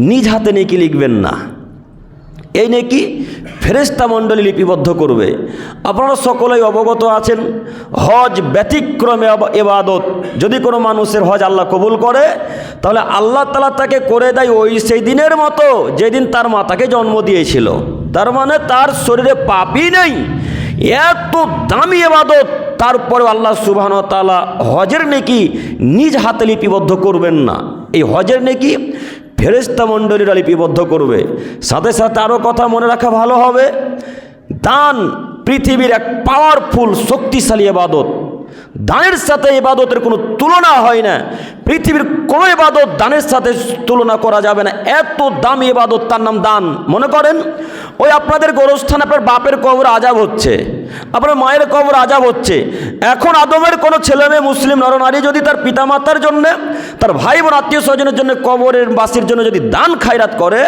নিজ হাতে নেকি লিখবেন না। এই নেকি ফেরেশতা মণ্ডলী লিপিবদ্ধ করবে। আপনারা সকলেই অবগত আছেন, হজ ব্যতিক্রমে ইবাদত। যদি কোনো মানুষের হজ আল্লাহ কবুল করে, তাহলে আল্লাহ তাআলা তাকে করে দেয় ওই সেই দিনের মতো যেদিন তার মাতাকে জন্ম দিয়েছিল। তার মানে তার শরীরে পাপই নেই। এত দামি ইবাদত, তারপরেও আল্লাহ সুবহানাহু ওয়া তাআলা হজের নেকি নিজ হাতে লিপিবদ্ধ করবেন না। এই হজের নেকি ফেরেশতা মণ্ডলীরা লিপিবদ্ধ করবে। সাথে সাথে আরও কথা মনে রাখা ভালো হবে, দান পৃথিবীর এক পাওয়ারফুল শক্তিশালী ইবাদত। দানের সাথে ইবাদতের কোনো তুলনা হয় না। পৃথিবীর কোনো ইবাদত দানের সাথে তুলনা করা যাবে না। এত দামি ইবাদত, তার নাম দান। মনে করেন ওই আপনাদের গোরস্থানে আপনার বাপের কবর আযাব হচ্ছে, আপনার মায়ের কবর আযাব হচ্ছে। এখন আদমের কোনো ছেলে মেয়ে মুসলিম নরনারী যদি তার পিতামাতার জন্য, তার ভাই বোন আত্মীয় স্বজনের জন্য, কবরের বাসির জন্য যদি দান খায়রাত করে,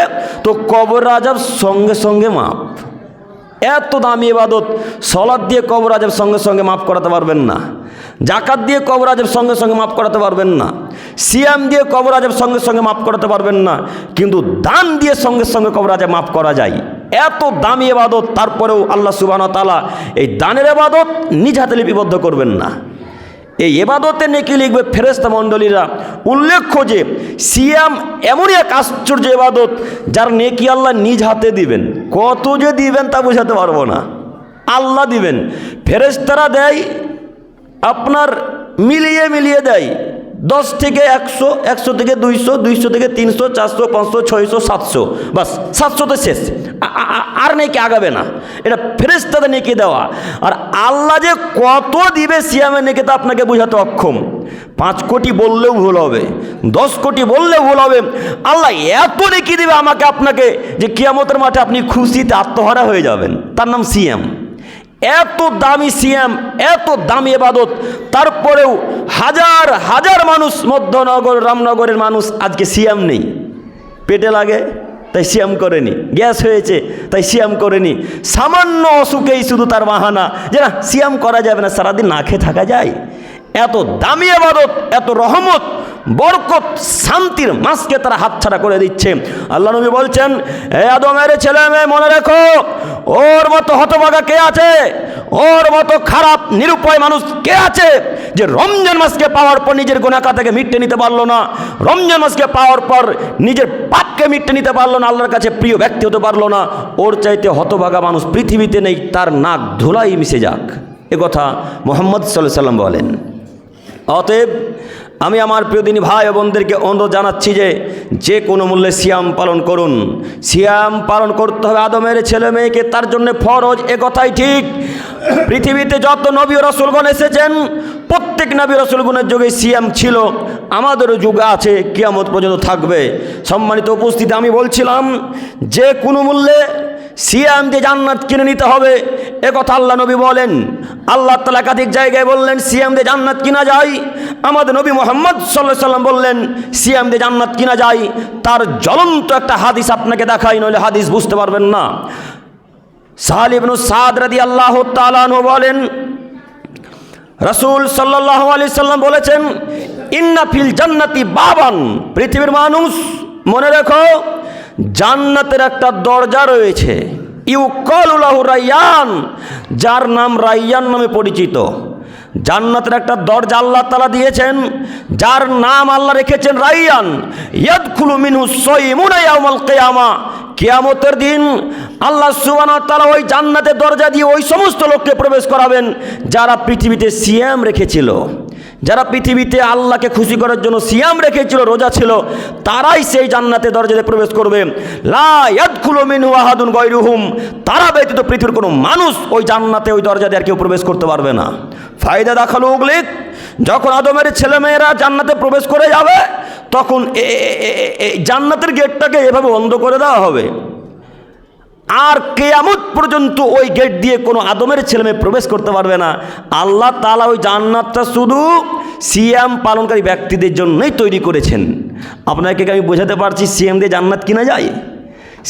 তো কবর আযাব সঙ্গে সঙ্গে মাপ। এত দামি ইবাদত। সালাত দিয়ে কবর আযাব সঙ্গে সঙ্গে মাফ করাতে পারবেন না। জাকাত দিয়ে কবর আযাব সঙ্গে সঙ্গে মাফ করাতে পারবেন না। সিয়াম দিয়ে কবর আযাব সঙ্গে সঙ্গে মাফ করাতে পারবেন না। কিন্তু দান দিয়ে সঙ্গে সঙ্গে কবর আযাব মাফ করা যায়। এত দামি ইবাদত, তারপরেও আল্লাহ সুবহানাহু ওয়া তাআলা এই দানের ইবাদত নিজ হাতে লিপিবদ্ধ করবেন না। এই ইবাদতে নেকি লিখবে ফেরেশতা মণ্ডলীরা। উল্লেখ্য যে সিয়াম এমনই এক আশ্চর্য ইবাদত, যার নেকি আল্লাহ নিজ হাতে দিবেন। কত যে দিবেন তা বোঝাতে পারবো না। আল্লাহ দিবেন, ফেরেশতারা দেয় আপনার মিলিয়ে মিলিয়ে দেয়। 10 থেকে 100, 100 থেকে 200, 200 থেকে 300, 400, 500, 600, 700, বাস 700তে শেষ। আর নেকি আগাবে না। এটা ফেরেশতাদের নেকি দেওয়া। আর আল্লাহ যে কত দিবে সিয়ামের নেকি তা আপনাকে বোঝাতে অক্ষম। 5 কোটি বললেও ভুল হবে, 10 কোটি বললেও ভুল হবে। আল্লাহ এত নেকি দিবে আমাকে আপনাকে যে কিয়ামতের মাঠে আপনি খুশিতে আত্মহারা হয়ে যাবেন। তার নাম সিয়াম। এত দামি সিয়াম, এত দামি ইবাদত, তারপরেও হাজার হাজার মানুষ, মধ্যনগর রামনগরের মানুষ আজকে সিয়াম নেই। পেটে লাগে তাই সিয়াম করেনি, গ্যাস হয়েছে তাই সিয়াম করেনি, সামান্য অসুখেই শুধু তার বাহানা যে না সিয়াম করা যাবে না, সারাদিন না খেয়ে থাকা যায়। এত দামি ইবাদত, এত রহমত, বরকত, শান্তির মাসকে তারা হাতছাড়া করে দিচ্ছে। আল্লাহ নবী বলছেন, হে আদমের ছেলে মেয়ে, মনে রেখো ওর মতো হতভাগা কে আছে, ওর মতো খারাপ নিরুপায় মানুষ কে আছে যে রমজান মাসকে পাওয়ার পর নিজের গুনাহ থেকে মিটে নিতে পারলো না, রমজান মাসকে পাওয়ার পর নিজের পাপকে মিটে নিতে পারলো না, আল্লাহর কাছে প্রিয় ব্যক্তি হতে পারলো না। ওর চাইতে হতভাগা মানুষ পৃথিবীতে নেই, তার নাক ধুলাই মিশে যাক। এ কথা মুহাম্মদ সাল্লাল্লাহু আলাইহি ওয়াসাল্লাম বলেন। অতএব আমি আমার প্রিয় দিনী ভাই ও বোনদেরকে অনুরোধ জানাচ্ছি যে কোনো মূল্যে সিয়াম পালন করুন। সিয়াম পালন করতে হবে আদমের ছেলে মেয়েকে, তার জন্য ফরজ। এ কথাই ঠিক। পৃথিবীতে যত নবী ও রাসূলগণ এসেছেন, প্রত্যেক নবী রাসূলগণের যুগে সিয়াম ছিল, আমাদেরও যুগে আছে, কিয়ামত পর্যন্ত থাকবে। সম্মানিত উপস্থিতি, আমি বলছিলাম যে কোনো মূল্যে সিয়াম দিয়ে জান্নাত কিনে নিতে হবে, এ কথা আল্লাহ নবী বলেন। আল্লাহ তাআলা একাধিক জায়গায় বললেন সিয়াম দিয়ে জান্নাত কিনা যায়। আমাদের নবী মুহাম্মদ সাল্লাল্লাহু আলাইহি ওয়াসাল্লাম বললেন সিয়াম দিয়ে জান্নাত কিনা যায়। তার জ্বলন্ত একটা হাদিস আপনাকে দেখাই, নইলে হাদিস বুঝতে পারবেন না। সাহাল ইবনে সাদ রাদিয়াল্লাহু তাআলা আনহু বলেন, রাসূল সাল্লাল্লাহু আলাইহি সাল্লাম বলেছেন, ইন্না ফিল জান্নাতি বাবান, পৃথিবীর মানুষ মনে রেখো জান্নাতের একটা দরজা রয়েছে, ইউকালু লাহু রায়্যান, যার নাম রায়্যান নামে পরিচিত। জান্নাতের একটা দরজা আল্লাহ তাআলা দিয়েছেন, যার নাম আল্লাহ রেখেছেন রায়্যান। ইয়াদখুলু মিনহু সাইমুনা ইয়াউমাল কিয়ামা, কিয়ামতের দিন আল্লাহ সুবহানাহু ওয়া তাআলা ওই জান্নাতের দরজা দিয়ে ওই সমস্ত লোককে প্রবেশ করাবেন যারা পৃথিবীতে সিয়াম রেখেছিল, যারা পৃথিবীতে আল্লাহকে খুশি করার জন্য সিয়াম রেখেছিল, রোজা ছিল, তারাই সেই জান্নাতের দরজাতে প্রবেশ করবে। লা ইয়াদখুলু মিনহু আহাদুন গায়রুহুম, তারা ব্যতীত পৃথিবীর কোনো মানুষ ওই জান্নাতে, ওই দরজা দিয়ে আর কেউ প্রবেশ করতে পারবে না। ফায়দা দেখালো উগলিক, যখন আদমের ছেলেমেয়েরা জান্নাতে প্রবেশ করে যাবে, তখন জান্নাতের গেটটাকে এভাবে বন্ধ করে দেওয়া হবে, আর কিয়ামত পর্যন্ত ওই গেট দিয়ে কোনো আদমের ছেলেমেয়ে প্রবেশ করতে পারবে না। আল্লাহ তাআলা ওই জান্নাতটা শুধু সিয়াম পালনকারী ব্যক্তিদের জন্যই তৈরি করেছেন। আপনাকে আমি বোঝাতে পারছি সিয়াম দিয়ে জান্নাত কিনা যায়?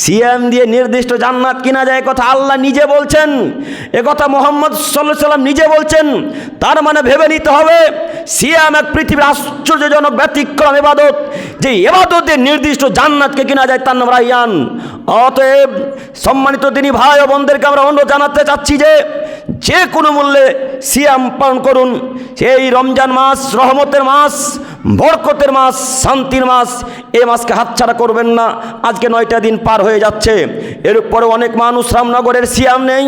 সিয়াম দিয়ে নির্দিষ্ট জান্নাত কিনা যায়, কথা আল্লাহ নিজে বলছেন, কথা মুহাম্মদ সাল্লাল্লাহু আলাইহি সাল্লাম নিজে বলছেন। তার মানে ভেবে নিতে হবে সিয়াম এক পৃথিবীর আশ্চর্যজনক ব্যতিক্রম ইবাদত, যে ইবাদতে নির্দিষ্ট জান্নাতকে কিনা যায়, তার নাম রায়্যান। অতএব সম্মানিত দিনী ভাই ও বোনদেরকে আমরা অনুরোধ জানাতে চাচ্ছি যে কোনো মূল্যে সিয়াম পালন করুন। এই রমজান মাস রহমতের মাস, বরকতের মাস, শান্তির মাস, এই মাসকে হাতছাড়া করবেন না। আজকে 9টা দিন পার হয়ে যাচ্ছে, এরপরেও অনেক মানুষ রামনগরের সিয়াম নেই,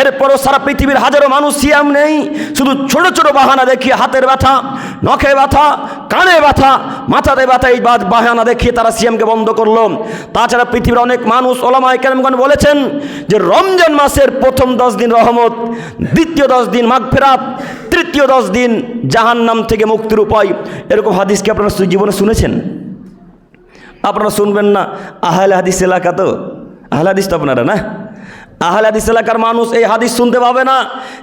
এরপরও সারা পৃথিবীর হাজারো মানুষ সিয়াম নেই। শুধু ছোট ছোট বাহানা দেখিয়ে, হাতের ব্যথা, নখে ব্যথা, কানে ব্যথা, মাথাতে ব্যথা, এই বাহানা দেখিয়ে তারা সিয়ামকে বন্ধ করলো। তাছাড়া পৃথিবীর অনেক মানুষ, ওলামায়ে কেরামগণ বলেছেন যে রমজান মাসের প্রথম 10 দিন রহমত, দ্বিতীয় 10 দিন মাগফিরাত, তৃতীয় 10 দিন জাহান্নাম থেকে মুক্তির উপায়। এরকম হাদিস কি আপনারা জীবনে শুনেছেন? আপনারা শুনবেন না? আহলে হাদিস এলাকা তো, আহলে হাদিস তো আপনারা না, আহলে হাদিস এলাকার মানুষ এই হাদিস শুনতে পাবে না।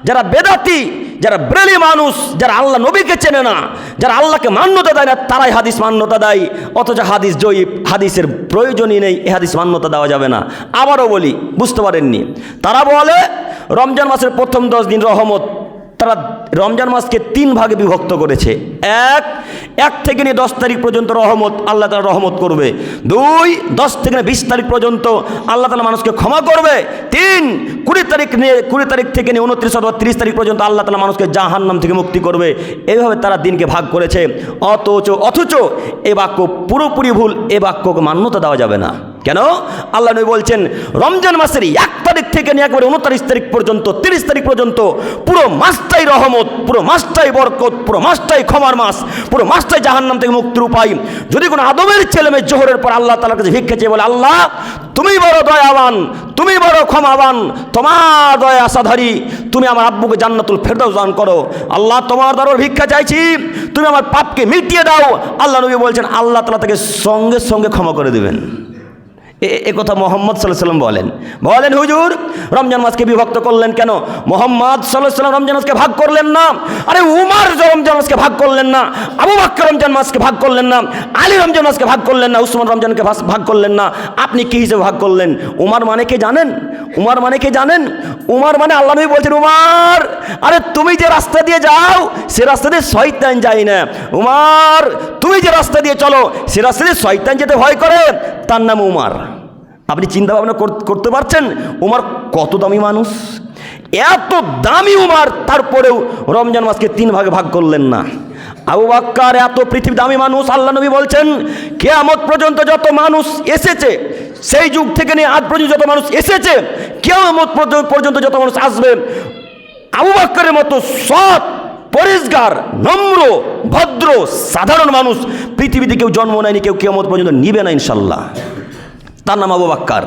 যারা বেদাতি, যারা ব্রেলি মানুষ, যারা আল্লাহ নবীকে চেনে না, যারা আল্লাহকে মান্যতা দেয় না, তারাই হাদিস মান্যতা দেয়। অথচ হাদিস জয়ীফ, হাদিসের প্রয়োজনই নেই, এই হাদিস মান্যতা দেওয়া যাবে না। আবারও বলি, বুঝতে পারেননি? তারা বলে রমজান মাসের প্রথম 10 দিন রহমত। তারা রমজান মাসকে 3 ভাগে বিভক্ত করেছে। 1 থেকে নিয়ে 10 তারিখ পর্যন্ত রহমত, আল্লাহ তাআলা রহমত করবে। 2 10 থেকে 20 তারিখ পর্যন্ত আল্লাহ তাআলা মানুষকে ক্ষমা করবে। 3 20 তারিখ থেকে নিয়ে 29 অথবা 30 তারিখ পর্যন্ত আল্লাহ তাআলা মানুষকে জাহান্নাম থেকে মুক্তি করবে। এইভাবে তারা দিনকে ভাগ করেছে। অথচ এই বাক্য পুরোপুরি ভুল, এই বাক্যকে মান্যতা দেওয়া যাবে না। কেন? আল্লাহ নবী বলছেন রমজান মাসের 1 তারিখ থেকে নিয়ে একবারে 29 তারিখ পর্যন্ত, 30 তারিখ পর্যন্ত পুরো মাসটাই রহমত, পুরো মাসটাই বরকত, পুরো মাসটাই ক্ষমার মাস, পুরো মাসটাই জাহান্নাম থেকে মুক্তির উপায়। যদি কোনো আদমের ছেলে মেয়ে জোহরের পর আল্লাহ তাআলার কাছে ভিক্ষা চেয়ে বলে, আল্লাহ তুমি বড় দয়াবান, তুমি বড় ক্ষমাবান, তোমার দয়া আশাধারী, তুমি আমার আব্বুকে জান্নাতুল ফেরদাউস দান করো, আল্লাহ তোমার দরবারে ভিক্ষা চাইছি, তুমি আমার পাপকে মিটিয়ে দাও, আল্লাহ নবী বলছেন আল্লাহ তাআলা তাকে সঙ্গে সঙ্গে ক্ষমা করে দেবেন। এ কথা মুহাম্মদ সাল্লাল্লাহু আলাইহি সাল্লাম বলেন। হুজুর রমজান মাসকে বিভক্ত করলেন কেন? মুহাম্মদ সাল্লাল্লাহু আলাইহি সাল্লাম রমজান মাসকে ভাগ করলেন না? আরে উমর রমজান মাসকে ভাগ করলেন না? আবু বকর রমজান মাসকে ভাগ করলেন না? আলী রমজান মাসকে ভাগ করলেন না? উসমান রমজানকে ভাগ করলেন না? আপনি কি হিসেবে ভাগ করলেন? উমর মানে কে জানেন? উমর মানে কে জানেন? উমর মানে আল্লাহ নবী বলছেন, উমর আরে তুমি যে রাস্তা দিয়ে যাও সে রাস্তা দিয়ে শয়তান যায় না। উমর তুমি যে রাস্তা দিয়ে চলো সে রাস্তা দিয়ে শয়তান যেতে ভয় করে, তার নাম উমর। আপনি চিন্তা ভাবনা করতে পারছেন উমর কত দামি মানুষ? এত দামি উমর, তারপরেও রমজান মাসকে 3 ভাগে ভাগ করলেন না। আবু বকর এত পৃথিবীর দামি মানুষ, আল্লাহ নবী বলছেন কিয়ামত পর্যন্ত যত মানুষ এসেছে, সেই যুগ থেকে নিয়ে আজ পর্যন্ত যত মানুষ এসেছে, কিয়ামত পর্যন্ত যত মানুষ আসবে, আবু বকরের মতো সৎ, পরিষ্কার, নম্র, ভদ্র, সাধারণ মানুষ পৃথিবীতে কেউ জন্ম নেয়নি, কেউ কিয়ামত পর্যন্ত নিবে না ইনশাল্লাহ। তার নাম আবু বকর।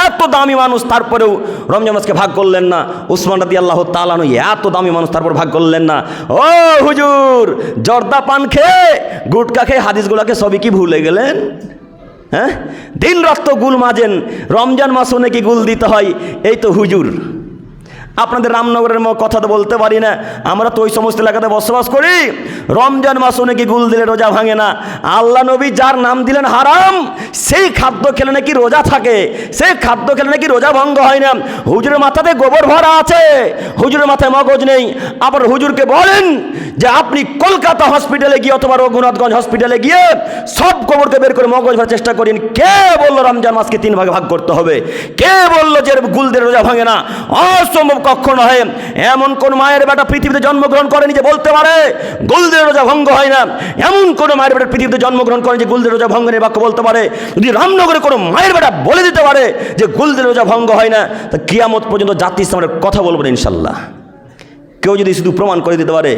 এত দামি মানুষ, তারপরেও রমজান মাসকে ভাগ করলেন না। উসমান রাদিয়াল্লাহু তাআলা আনহু এত দামি মানুষ, তারপর ভাগ করলেন না। ও হুজুর, জর্দা পান খেয়ে, গুটকা খেয়ে হাদিসগুলোকে সবই কি ভুলে গেলেন? হ্যাঁ, দিন রাত তো গুল মাজেন, রমজান মাসও নাকি গুল দিতে হয়। এই তো হুজুর, আপনাদের রামনগরের কথা তো বলতে পারি না, আমরা তো ওই সমস্ত এলাকাতে বসবাস করি। রমজান মাসও নাকি গুল দিলে রোজা ভাঙে না। আল্লাহ নবী যার নাম দিলেন হারাম, সেই খাদ্য খেলে নাকি রোজা থাকে, সেই খাদ্য খেলে নাকি রোজা ভঙ্গ হয় না। হুজুরের মাথাতে গোবর ভরা আছে, হুজুরের মাথায় মগজ নেই। আবার হুজুরকে বলেন যে আপনি কলকাতা হসপিটালে গিয়ে অথবা রঘুনাথগঞ্জ হসপিটালে গিয়ে সব গোবরকে বের করে মগজ ভরার চেষ্টা করেন। কে বললো রমজান মাসকে 3 ভাগে ভাগ করতে হবে? কে বললো যে গুল দিয়ে রোজা ভাঙে না? অসম্ভব কখনো হয়। এমন কোন মায়ের বেটা পৃথিবীতে জন্মগ্রহণ করেনি যে বলতে পারে গুলদের রোজা ভঙ্গ হয় না। এমন কোন মায়ের বেটা পৃথিবীতে জন্মগ্রহণ করেনি যে গুলদের রোজা ভঙ্গ নেই বাক্য বলতে পারে। যদি রামনগরে কোনো মায়ের বেটা বলে দিতে পারে যে গুলদের রোজা ভঙ্গ হয় না, তা কিয়ামত পর্যন্ত জাতি ইসলামের কথা বলবেন ইনশাল্লাহ। কেউ যদি শুধু প্রমাণ করে দিতে পারে।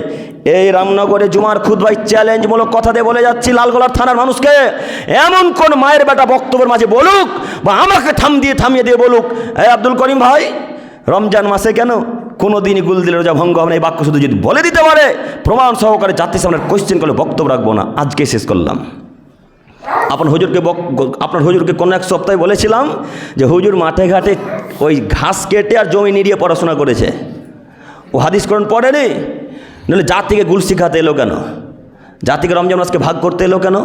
এই রামনগরে জুমার খুতবায় চ্যালেঞ্জমূলক কথা দিয়ে বলে যাচ্ছি লালগোলার থানার মানুষকে, এমন কোন মায়ের বেটা বক্তব্যের মাঝে বলুক বা আমাকে থামিয়ে দিয়ে বলুক, এই আব্দুল করিম ভাই, রমজান মাসে কেন কোনো দিনই গুল দিলে রোজা ভঙ্গ হবে না, এই বাক্য শুধু যদি বলে দিতে পারে প্রমাণ সহকারে জাতির সামনে কোয়েশ্চেন করলে বক্তব্য রাখবো না। আজকে শেষ করলাম। আপনার হুজুরকে কোনো এক সপ্তাহে বলেছিলাম যে হুজুর মাঠে ঘাটে ওই ঘাস কেটে আর জমি নিড়িয়ে পড়াশোনা করেছে, ও হাদিস কোরআন পড়েনি। নাহলে জাতিকে গুল শিখাতে এলো কেন? জাতিকে রমজান মাসকে ভাগ করতে এলো কেন?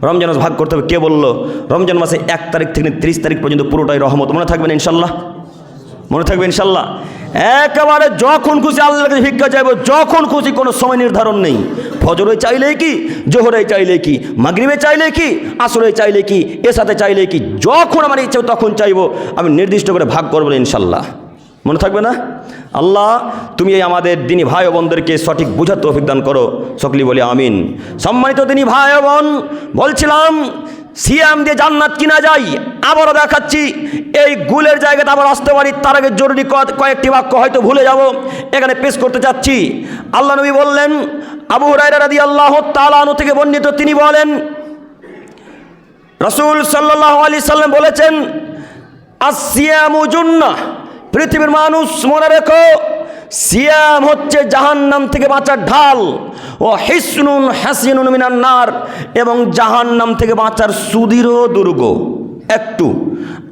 রমজান মাস ভাগ করতে হবে। কে বলল? রমজান মাসে 1 তারিখ থেকে 30 তারিখ পর্যন্ত পুরোটাই রহমত। মনে থাকবেন ইনশাল্লাহ? মনে থাকবে ইনশাল্লাহ? একেবারে যখন খুশি আল্লাহর কাছে ভিক্ষা চাইবো, যখন খুশি, কোনো সময় নির্ধারণ নেই। ফজরে চাইলে কি, জোহরে চাইলে কি, মাগরিবে চাইলে কি, আসরে চাইলে কি, এসাতে চাইলে কি, যখন আমার ইচ্ছা তখন চাইবো। আমি নির্দিষ্ট করে ভাগ করবো ইনশাল্লাহ। মনে থাকবে না? আল্লাহ তুমি এই আমাদের দিনী ভাই ও বোনদেরকে সঠিক বুঝার তৌফিক দান করো। সকলেই বলি আমিন। সম্মানিত দিনী ভাই ও বোন, বলছিলাম সিয়াম দিয়ে জান্নাত কিনা যায়। আবারও দেখাচ্ছি, এই গুলের জায়গাতে আবার আসতে পারি, তার আগে জরুরি কয়েকটি বাক্য হয়তো ভুলে যাব, এখানে পেশ করতে চাচ্ছি। আল্লাহ নবী বললেন, আবু হুরায়রা রাদিয়াল্লাহু তাআলা আনহু থেকে বর্ণিত, তিনি বলেন রাসূল সাল্লাল্লাহু আলাইহি সাল্লাম বলেছেন, আসিয়ামু জুন্নাহ, পৃথিবীর মানুষ মনে রেখো, সিয়াম হচ্ছে জাহান্নাম থেকে বাঁচার ঢাল, ও হিসনুন হাসিনুন মিনান নার, এবং জাহান্নাম থেকে বাঁচার সুদৃঢ় দুর্গ। একটু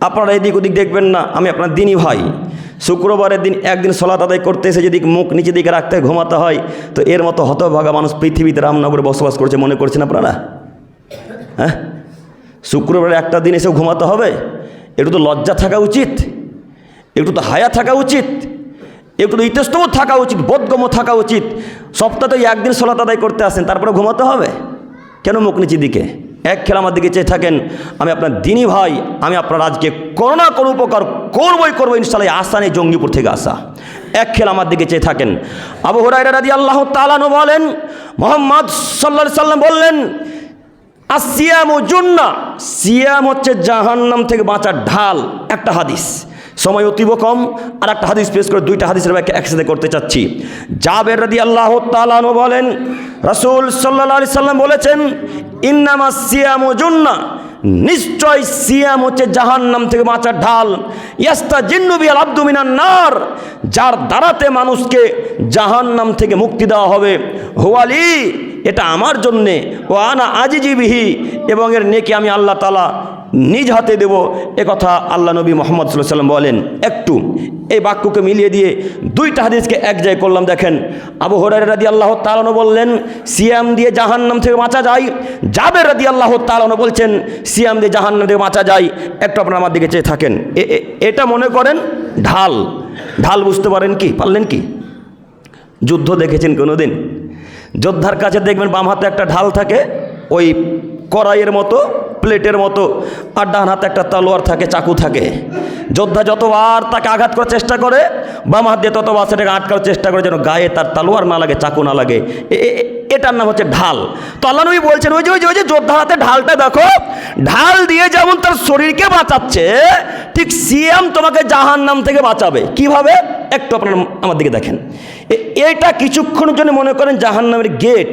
আপনারা এদিক ওদিক দেখবেন না, আমি আপনার দিনী ভাই। শুক্রবারের দিন একদিন সালাত আদায় করতে এসে যদি মুখ নিচে দিকে রাখতে ঘুমাতে হয়, তো এর মতো হতভাগা মানুষ পৃথিবীতে রামনগরে বসবাস করছে মনে করছেন আপনারা? হ্যাঁ, শুক্রবারে একটা দিন এসেও ঘুমাতে হবে? একটু তো লজ্জা থাকা উচিত, একটু তো হায়া থাকা উচিত, একটু তো ইতস্তব থাকা উচিত, বোধগম্য থাকা উচিত। সপ্তাহে একদিন সালাত আদায় করতে আসেন, তারপরে ঘুমাতে হবে কেন মুখ নিচের দিকে? এক খেলা আমার দিকে চেয়ে থাকেন, আমি আপনার দিনী ভাই, আমি আপনার আজকে কোনো না কোনো উপকার করবো ইনশাআল্লাহ। আশা নেই, জঙ্গিপুর থেকে আসা। এক খেলা আমার দিকে চেয়ে থাকেন। আবু হুরায়রা রাদিয়াল্লাহু তাআলা আনহু বলেন, মুহাম্মদ সাল্লাল্লাহু আলাইহি সাল্লাম বললেন, আসিয়ামু জুন্নাহ, সিয়াম হচ্ছে জাহান্নাম থেকে বাঁচার ঢাল। একটা হাদিস, সময় অতীব কম, আর একটা হাদিস পেশ করে দুইটা হাদিসের ব্যাখ্যা একসাথে করতে চাচ্ছি। জাবের রাদিয়াল্লাহু তাআলা আনহু বলেন, রাসূল সাল্লাল্লাহু আলাইহি সাল্লাম বলেছেন, ইন্নামাস সিয়ামু জুন্নাহ, নিশ্চয় সিয়াম হচ্ছে জাহান্নাম থেকে বাঁচার ঢাল। ইয়াস্তাজিন্নু বিল আবদু মিনান নার, যার দ্বারাতে মানুষকে জাহান্নাম থেকে মুক্তি দেওয়া হবে। হুয়ালি, এটা আমার জন্যে, ও আনা আজিজি বিহি, এবং এর নেকি আমি আল্লাহ তাআলা নিজ হাতে দেব। একথা আল্লাহ নবী মুহাম্মদ সাল্লাল্লাহু আলাইহি সাল্লাম বলেন। একটু এই বাক্যকে মিলিয়ে দিয়ে দুইটা হাদিসকে এক জায়গায় করলাম। দেখেন, আবু হুরায়রা রাদিয়াল্লাহু তাআলা আনহু বললেন, সিয়াম দিয়ে জাহান্নাম থেকে বাঁচা যায়। জাবের রাদিয়াল্লাহু তাআলা আনহু বলছেন, সিয়াম দিয়ে জাহান্নাম থেকে বাঁচা যায়। একটু আপনারা আমার দিকে চেয়ে থাকেন। এটা মনে করেন ঢাল। ঢাল বুঝতে পারেন কি, পারলেন কি? যুদ্ধ দেখেছেন কোনোদিন? যোদ্ধার কাছে দেখবেন বাম হাতে একটা ঢাল থাকে, ওই কড়াইয়ের মতো, প্লেটের মতো, আর ডান হাতে একটা তলোয়ার থাকে, চাকু থাকে। যোদ্ধা যতবার তাকে আঘাত করার চেষ্টা করে, বাম হাত দিয়ে ততবার সেটাকে আটকানোর চেষ্টা করে যেন গায়ে তার তলোয়ার না লাগে, চাকু না লাগে। এটার নাম হচ্ছে ঢাল। তো আল্লাহ নবী বলছেন, ওই যে যোদ্ধার হাতে ঢালটা দেখো, ঢাল দিয়ে যেমন তার শরীরকে বাঁচাচ্ছে, ঠিক সিয়াম তোমাকে জাহান্নাম থেকে বাঁচাবে। কিভাবে? একটু আপনারা আমার দিকে দেখেন। এটা কিছুক্ষণের জন্য মনে করেন জাহান্নামের গেট।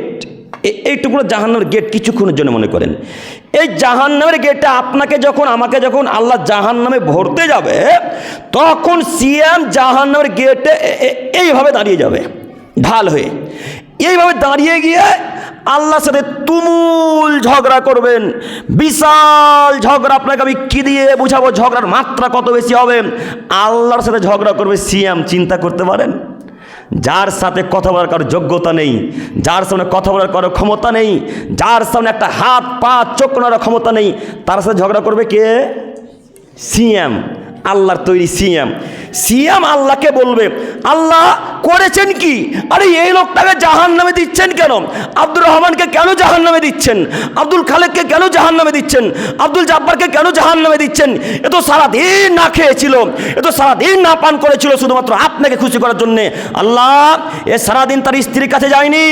এইটুকু জাহান্নামের গেট কিছুক্ষণের জন্য মনে করেন। এই জাহান্নামের গেটে আপনাকে যখন, আমাকে যখন আল্লাহ জাহান্নামে ভরতে যাবে, তখন সিয়াম জাহান্নামের গেটে এইভাবে দাঁড়িয়ে যাবে, ঢাল হয়ে। এইভাবে দাঁড়িয়ে গিয়ে আল্লাহর সাথে তুমুল ঝগড়া করবেন। বিশাল ঝগড়া। আপনাকে আমি কি দিয়ে বুঝাবো ঝগড়ার মাত্রা কত বেশি হবে? আল্লাহর সাথে ঝগড়া করবে সিয়াম। চিন্তা করতে পারেন? যার সাথে কথা বলার কারো যোগ্যতা নেই, যার সামনে কথা বলার কারো ক্ষমতা নেই, যার সামনে একটা হাত পা চোখ নাড়ার ক্ষমতা নেই, তার সাথে ঝগড়া করবে কে? সিয়াম। আল্লাহর তৈরি সিয়াম। সিয়াম আল্লাহকে বলবে, আল্লাহ করেছেন কি? আরে এই লোকটাকে জাহান্নামে দিচ্ছেন কেন? আব্দুর রহমানকে কেন জাহান্নামে দিচ্ছেন? আব্দুল খালেককে কেন জাহান্নামে দিচ্ছেন? আব্দুল জাব্বারকে কেন জাহান্নামে দিচ্ছেন? এ তো সারাদিন না খেয়েছিল, এ তো সারাদিন না পান করেছিল শুধুমাত্র আপনাকে খুশি করার জন্যে। আল্লাহ এ সারাদিন তার স্ত্রীর কাছে যায়নি,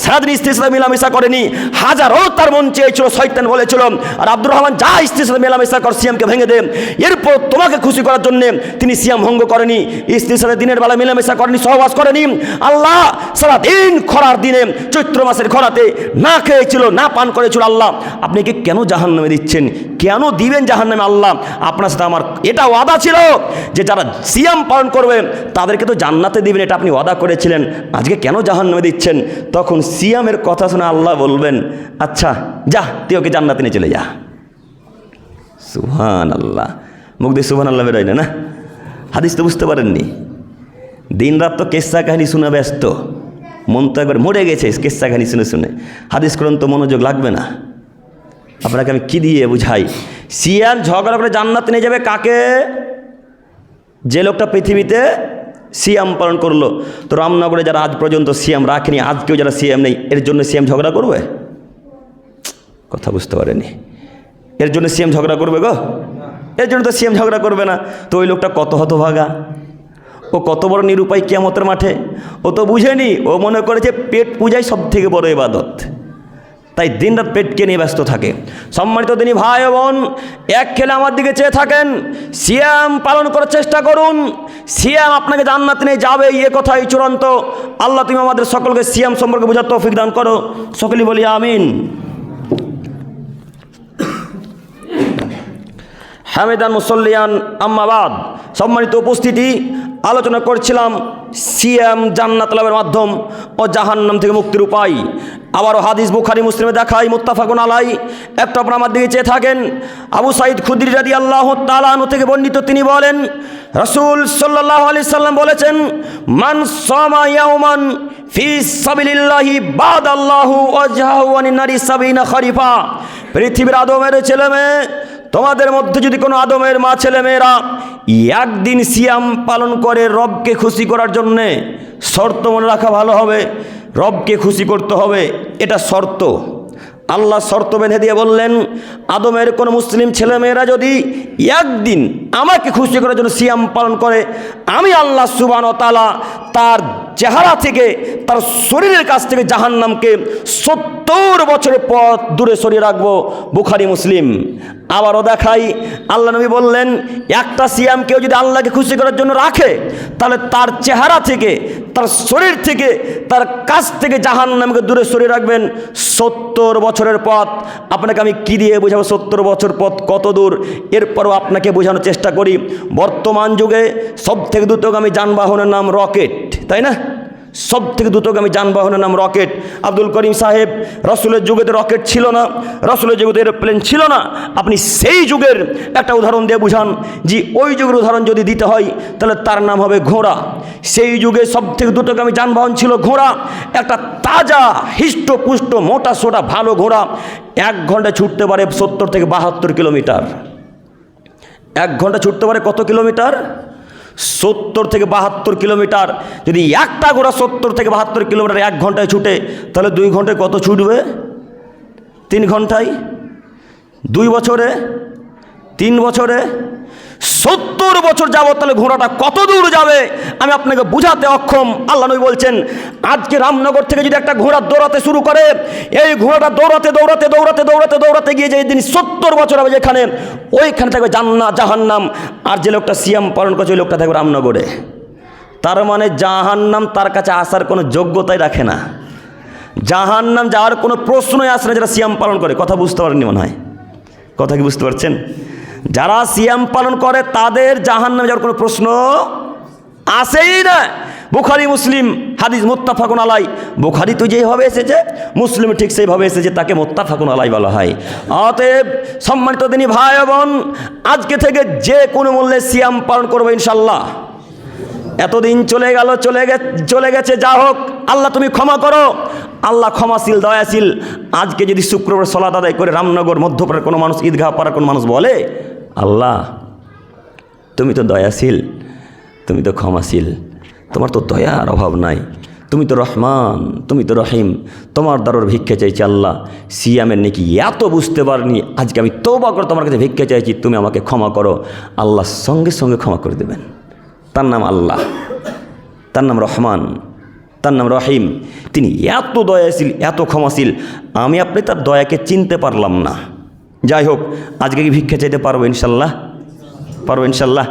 সারাদিন স্ত্রীর সাথে মেলামেশা করেনি, হাজারো তার মন চেয়েছিল, শয়তান বলেছিল, আর আব্দুর রহমান যা স্ত্রীর সাথে মেলামেশা কর, সিয়ামকে ভেঙে দে। এরপর তোমাকে খুশি করার জন্য তিনি সিয়াম ভঙ্গ করেনি, স্ত্রীর সাথে দিনের বেলা মেলামেশা করেনি, সহবাস করেনি। আল্লাহ সারাদিন খরার দিনে, চৈত্র মাসের খরাতে না খেয়েছিল, না পান করেছিল। আল্লাহ আপনি কি কেন জাহান্নামে দিচ্ছেন? কেন দিবেন জাহান্নামে? আল্লাহ আপনার সাথে আমার এটা ওয়াদা ছিল যে যারা সিয়াম পালন করবে তাদেরকে তো জান্নাতে দিবেন, এটা আপনি ওয়াদা করেছিলেন, আজকে কেন জাহান্নামে দিচ্ছেন? তখন সিয়ামের কথা শুনে আল্লাহ বলবেন, আচ্ছা যা, তুই ওকে জান্নাতে নিয়ে চলে যা। সুবহানাল্লাহ। মুখ দিয়ে সুবহানাল্লাহ বেরোয় না? হাদিস তো বুঝতে পারেননি। দিন রাত তো কেসা কাহিনী শুনে ব্যস্ত, মন তো একবার মরে গেছে কেসা কাহিনী শুনে শুনে। হাদিস কোরআন তো মনোযোগ লাগবে না। আপনাকে আমি কি দিয়ে বুঝাই? সিয়াম ঝগড়া করে জান্নাতে নিয়ে যাবে কাকে? যে লোকটা পৃথিবীতে সিয়াম পালন করলো। তো রামনগরে যারা আজ পর্যন্ত সিয়াম রাখেনি, আজকেও যারা সিয়াম নেই, এর জন্য সিয়াম ঝগড়া করবে? কথা বুঝতে পারেনি। এর জন্য সিয়াম ঝগড়া করবে গো? এর জন্য তো সিয়াম ঝগড়া করবে না। তো ওই লোকটা কত হতভাগা, ও কত বড় নিরুপায় কিয়ামতের মাঠে। ও তো বুঝেনি, ও মনে করেছে পেট পূজাই সব থেকে বড় ইবাদত, তাই দিনরাত পেটকে নিয়ে ব্যস্ত থাকে। সম্মানিত দিনী ভাই বোন, এক খেলে আমার দিকে চেয়ে থাকেন, সিয়াম পালন করার চেষ্টা করুন। সিয়াম আপনাকে জান্নাতে নিয়ে যাবে, এ কথাই চূড়ান্ত। আল্লাহ তুমি আমাদের সকলকে সিয়াম সম্পর্কে বোঝার তৌফিক দান করো। সকলেই বলি আমিন। হামিদান মুসল্লিয়ান আম্মাবাদ। সম্মানিত উপস্থিতি, আলোচনা করছিলাম সিয়াম জান্নাত লাভের মাধ্যম ও জাহান্নাম থেকে মুক্তির উপায়। আবারও হাদিস বুখারী মুসলিমে দেখাই, মুত্তাফাকুন আলাই। একটা আপনার আমার দিকে চেয়ে থাকেন, আবু সাঈদ খুদরি রাদিয়াল্লাহু তাআলা আনহু থেকে বর্ণিত, তিনি বলেন রাসূল সাল্লাল্লাহু আলাইহি সাল্লাম বলেছেন, মান সামা ইয়াওমান ফি সাবিলিল্লাহি বাদাল্লাহু ওয়াজহাহু আনিন নারি সাবিনা খরিফা। পৃথিবীর আদমের ছেলে মেয়ে, তোমাদের মধ্যে যদি কোনো আদমের মা ছেলে মেয়েরা একদিন সিয়াম পালন করে রবকে খুশি করার জন্যে, শর্ত মনে রাখা ভালো হবে, রবকে খুশি করতে হবে, এটা শর্ত। আল্লাহ শর্ত বেঁধে দিয়ে বললেন, আদমের কোনো মুসলিম ছেলেমেয়েরা যদি একদিন আমাকে খুশি করার জন্য সিয়াম পালন করে, আমি আল্লাহ সুবহানাহু ওয়া তাআলা তার চেহারা থেকে, তার শরীরের কাছ থেকে জাহান্নামকে 70 বছরের পথ দূরে সরিয়ে রাখবো। বুখারী মুসলিম। আবারও দেখাই, আল্লাহ নবী বললেন, একটা সিয়াম কেউ যদি আল্লাহকে খুশি করার জন্য রাখে, তাহলে তার চেহারা থেকে, তার শরীর থেকে, তার কাছ থেকে জাহান্নামকে দূরে সরিয়ে রাখবেন 70 বছরের পথ। আপনাকে আমি কি দিয়ে বোঝাবো 70 বছর পথ কত দূর? এরপরও আপনাকে বোঝানোর চেষ্টা করি। বর্তমান যুগে সবথেকে দ্রুতগামী যানবাহনের নাম রকেট, তাই না? সবথেকে দ্রুতগামী যানবাহনের নাম রকেট। আব্দুল করিম সাহেব, রসুলের যুগে তো রকেট ছিল না, রসুলের যুগে তো এরোপ্লেন ছিল না। আপনি সেই যুগের একটা উদাহরণ দিয়ে বুঝান, যে ওই যুগের উদাহরণ যদি দিতে হয় তাহলে তার নাম হবে ঘোড়া। সেই যুগে সবথেকে দ্রুতগামী যানবাহন ছিল ঘোড়া। একটা তাজা হিষ্টপুষ্ট মোটা সোটা ভালো ঘোড়া 1 ঘন্টা ছুটতে পারে 70 থেকে 72 কিলোমিটার। 1 ঘন্টা ছুটতে পারে কত কিলোমিটার? 70 থেকে 72 কিলোমিটার। যদি একটা ঘোড়া 70 থেকে 72 কিলোমিটার 1 ঘন্টায় ছুটে, তাহলে 2 ঘন্টায় কত ছুটবে? 3 ঘন্টায়। 2 বছরে, 3 বছরে 70 বছর যাবত তাহলে ঘোড়াটা কত দূর যাবে আমি আপনাকে বুঝাতে অক্ষম। আল্লাহ নবী বলছেন, আজকে রামনগর থেকে যদি একটা ঘোড়া দৌড়াতে শুরু করে, এই ঘোড়াটা দৌড়াতে দৌড়াতে দৌড়াতে দৌড়াতে দৌড়াতে গিয়ে যে দিন 70 বছর হবে যেখানে, ওইখানে থাকবে জান্নাত জাহান্নাম। আর যে লোকটা সিয়াম পালন করছে ওই লোকটা থাকবে রামনগরে। তার মানে জাহান্নাম তার কাছে আসার কোনো যোগ্যতাই রাখে না, জাহান্নাম যাওয়ার কোনো প্রশ্নই আসে না যারা সিয়াম পালন করে। কথা বুঝতে পারেননি মনে হয়? কথা কি বুঝতে পারছেন? যারা সিয়াম পালন করে তাদের জাহান্নামে যাওয়ার কোনো প্রশ্ন আসেই না। বুখারী মুসলিম হাদিস মুত্তাফাকুন আলাই। বুখারী তো যেভাবে এসেছে, মুসলিম ঠিক সেইভাবে এসেছে, তাকে মুত্তাফাকুন আলাই বলা হয়। অতএব সম্মানিত দিনী ভাই বোন, আজকে থেকে যে কোনো মূল্যে সিয়াম পালন করবো ইনশাল্লাহ। এতদিন চলে গেছে, যা হোক, আল্লাহ তুমি ক্ষমা করো। আল্লাহ ক্ষমাশীল, দয়াশীল। আজকে যদি শুক্রবার সালাত আদায় করে রামনগর মধ্যপাড়ার কোনো মানুষ, ঈদগাহ পাড়ার কোনো মানুষ বলে, আল্লাহ তুমি তো দয়াশীল, তুমি তো ক্ষমাশীল, তোমার তো দয়ার অভাব নাই, তুমি তো রহমান, তুমি তো রহিম, তোমার দ্বারার ভিক্ষা চাইছি আল্লাহ। সিয়ামের নাকি এত বুঝতে পারিনি, আজকে আমি তওবা করে তোমার কাছে ভিক্ষা চাইছি, তুমি আমাকে ক্ষমা করো। আল্লাহ সঙ্গে সঙ্গে ক্ষমা করে দেবেন। তার নাম আল্লাহ, তার নাম রহমান, তার নাম রহিম। তিনি এত দয়াশীল, এত ক্ষমাশীল, আমি আপনি তার দয়াকে চিনতে পারলাম না। যাই হোক, আজকে কি ভিক্ষা চাইতে পারবো ইনশাল্লাহ? পারবো ইনশাল্লাহ?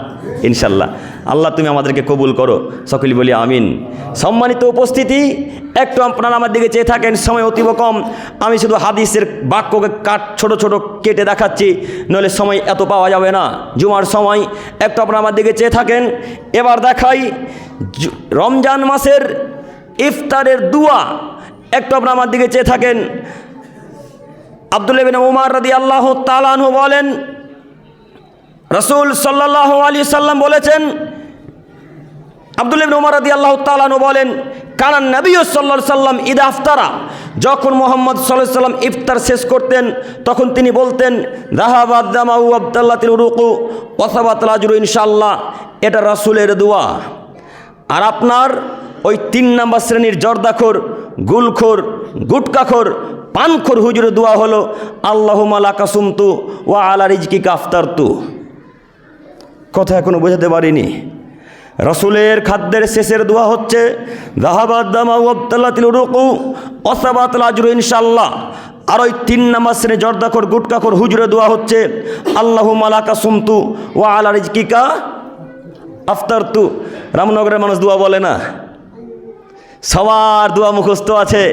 ইনশাল্লাহ। আল্লাহ তুমি আমাদেরকে কবুল করো। সকলে বলি আমিন। সম্মানিত উপস্থিতি, একটু আপনারা আমার দিকে চেয়ে থাকেন, সময় অতীব কম, আমি শুধু হাদিসের বাক্যকে ছোট ছোট কেটে দেখাচ্ছি, নইলে সময় এত পাওয়া যাবে না জুমার সময়। একটু আপনারা আমার দিকে চেয়ে থাকেন। এবার দেখাই রমজান মাসের ইফতারের দুয়া। একটু আপনারা আমার দিকে চেয়ে থাকেন। আব্দুল্লাহ ইবনে উমর রাদিয়াল্লাহু তাআলা আনহু বলেন, রাসূল সাল্লাল্লাহু আলাইহি সাল্লাম বলেছেন, আব্দুল্লাহ ইবনে উমর রাদিয়াল্লাহু তাআলা আনহু বলেন, কানান নবী সাল্লাল্লাহু আলাইহি সাল্লাম ইদা আফতারা, যখন মুহাম্মদ সাল্লাল্লাহু আলাইহি সাল্লাম ইফতার শেষ করতেন তখন তিনি বলতেন, যাহাবাদ দামাউ আবদাল্লাতিল উরুকু ওয়া সাবাতাল আজরু ইনশাআল্লাহ। এটা রাসূলের দোয়া। আর আপনার ওই 3 নম্বর শ্রেণীর জর্দাখোর, গুলখোর, গুটকাখোর, পানখোর হুজুরের দোয়া হলো, আল্লাহুম্মা লাকা সুমতু ওয়া আলা রিজকিকা আফতারতু। কথা এখনো বোঝাতে পারিনি। রাসূলের খাদ্যের শেষের দোয়া হচ্ছে, যাহাবাদ দামাউ আবদাল্লাতিল উরুকু ওয়া সাবাতাল আজরু ইনশাআল্লাহ। আর ওই 3 নম্বর শ্রেণীর জর্দাখোর, গুটকাখোর হুজুরের দোয়া হচ্ছে, আল্লাহুম্মা লাকা সুমতু ওয়া আলা রিজকিকা আফতারতু। রামনগরের মানুষ দোয়া বলে না, সবার দোয়া মুখস্থ আছে।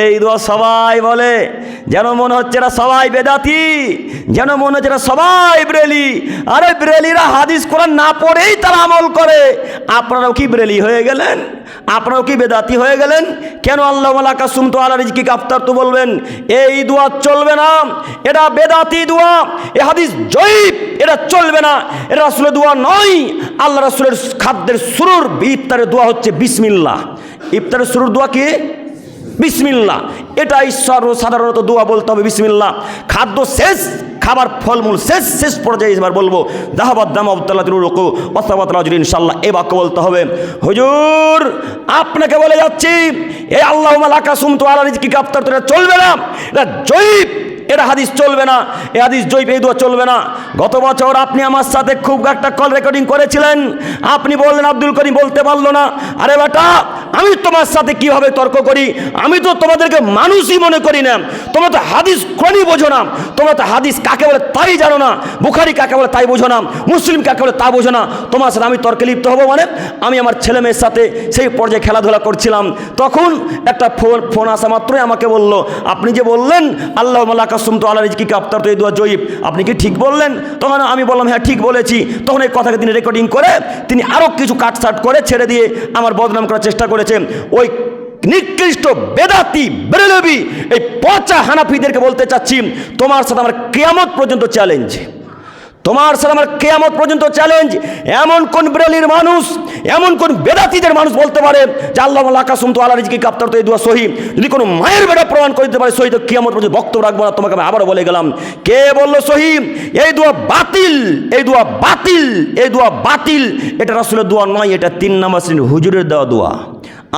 এই দোয়া সবাই বলে, যেন মনে হচ্ছে এরা সবাই বেদাতি, যেন মনে হচ্ছে এরা সবাই ব্রেলি। আরে ব্রেলিরা হাদিস কোরআন না পড়েই তারা আমল করে। আপনারাও কি ব্রেলি হয়ে গেলেন? আপনারাও কি বেদাতি হয়ে গেলেন? কেন আল্লাহুম্মা লাকা সুমতু আলা রিজকিকা আফতারতু বলবেন? এই দোয়া চলবে না, এটা বেদাতি দোয়া, এ হাদিস জয়ীফ, এটা চলবে না, এটা রাসূলের দোয়া নয়। আল্লাহ রাসূলের খাদ্যের শুরুর ইফতারের দোয়া হচ্ছে বিসমিল্লাহ। ইফতারের শুরুর দোয়া কি? বিসমিল্লাহ। এটাই সর্বসাধারণত দোয়া বলতে হবে, বিসমিল্লাহ। খাদ্য শেষ, খাবার ফলমূল শেষ পর্যায়ে এবার বলবো, যাহাবাদ দামাউ আবদাল্লাতিল উরুকু ওয়া সাবাতাল আজরু ইনশাআল্লাহ। এই বাক্য বলতে হবে। হুজুর আপনাকে বলে যাচ্ছি, এই আল্লাহুম্মা লাকা সুমতু আলা রিজকিকা আফতারতু এটা চলবে না, এটা জয়ীফ, এটা হাদিস চলবে না, এই হাদিস জয়ীফ, এই দোয়া চলবে না। গত বছর আপনি আমার সাথে খুব একটা কল রেকর্ডিং করেছিলেন। আপনি বললেন আব্দুল করিম বলতে পারলো না। আরে বেটা, আমি তোমার সাথে কিভাবে তর্ক করি? আমি তো তোমাদেরকে মানুষই মনে করি না। তোমরা তো হাদিস কোনই বোঝো না, তোমরা তো হাদিস কাকে বলে তাই জানো না, বুখারী কাকে বলে তাই বোঝো না, মুসলিম কাকে বলে তা বোঝো না। তোমার সাথে আমি তর্কে লিপ্ত হবো মানে? আমি আমার ছেলে মেয়ের সাথে সেই পর্যায়ে খেলাধুলা করছিলাম, তখন একটা ফোন আসা মাত্রই আমাকে বলল, আপনি যে বললেন আল্লাহুম্মা লাকা সুমতু আলা রিজকিকা আফতারতু এই দোয়া জয়ীফ, আপনি কি ঠিক বললেন? তখন আমি বললাম হ্যাঁ ঠিক বলেছি। তখন এই কথাকে তিনি রেকর্ডিং করে তিনি আরও কিছু কাটছাট করে ছেড়ে দিয়ে আমার বদনাম করার চেষ্টা করেছেন। ওই নিকৃষ্ট বেদাতি বেরেলভি এই পচা হানাফিদেরকে বলতে চাচ্ছি, তোমার সাথে আমার কিয়ামত পর্যন্ত চ্যালেঞ্জ, তোমার সাথে আমার কিয়ামত পর্যন্ত চ্যালেঞ্জ। এমন কোন বেরেলির মানুষ, এমন কোন বেদাতিদের মানুষ বলতে পারে যে আল্লাহুম্মা লাকা সুমতু আলা রিজকিকা আফতারতু এই দোয়া সহিহ? যদি কোনো মায়ের বেটা প্রমাণ করে দিতে পারে সহিহ, তো কিয়ামত পর্যন্ত বক্তব্য রাখবো না। তোমাকে আমি আবারও বলে গেলাম, কে বললো সহিহ? এই দোয়া বাতিল, এই দোয়া বাতিল, এই দোয়া বাতিল। এটা রাসূলের দোয়া নয়, এটা 3 নম্বর শ্রেণীর হুজুরের দেওয়া দোয়া।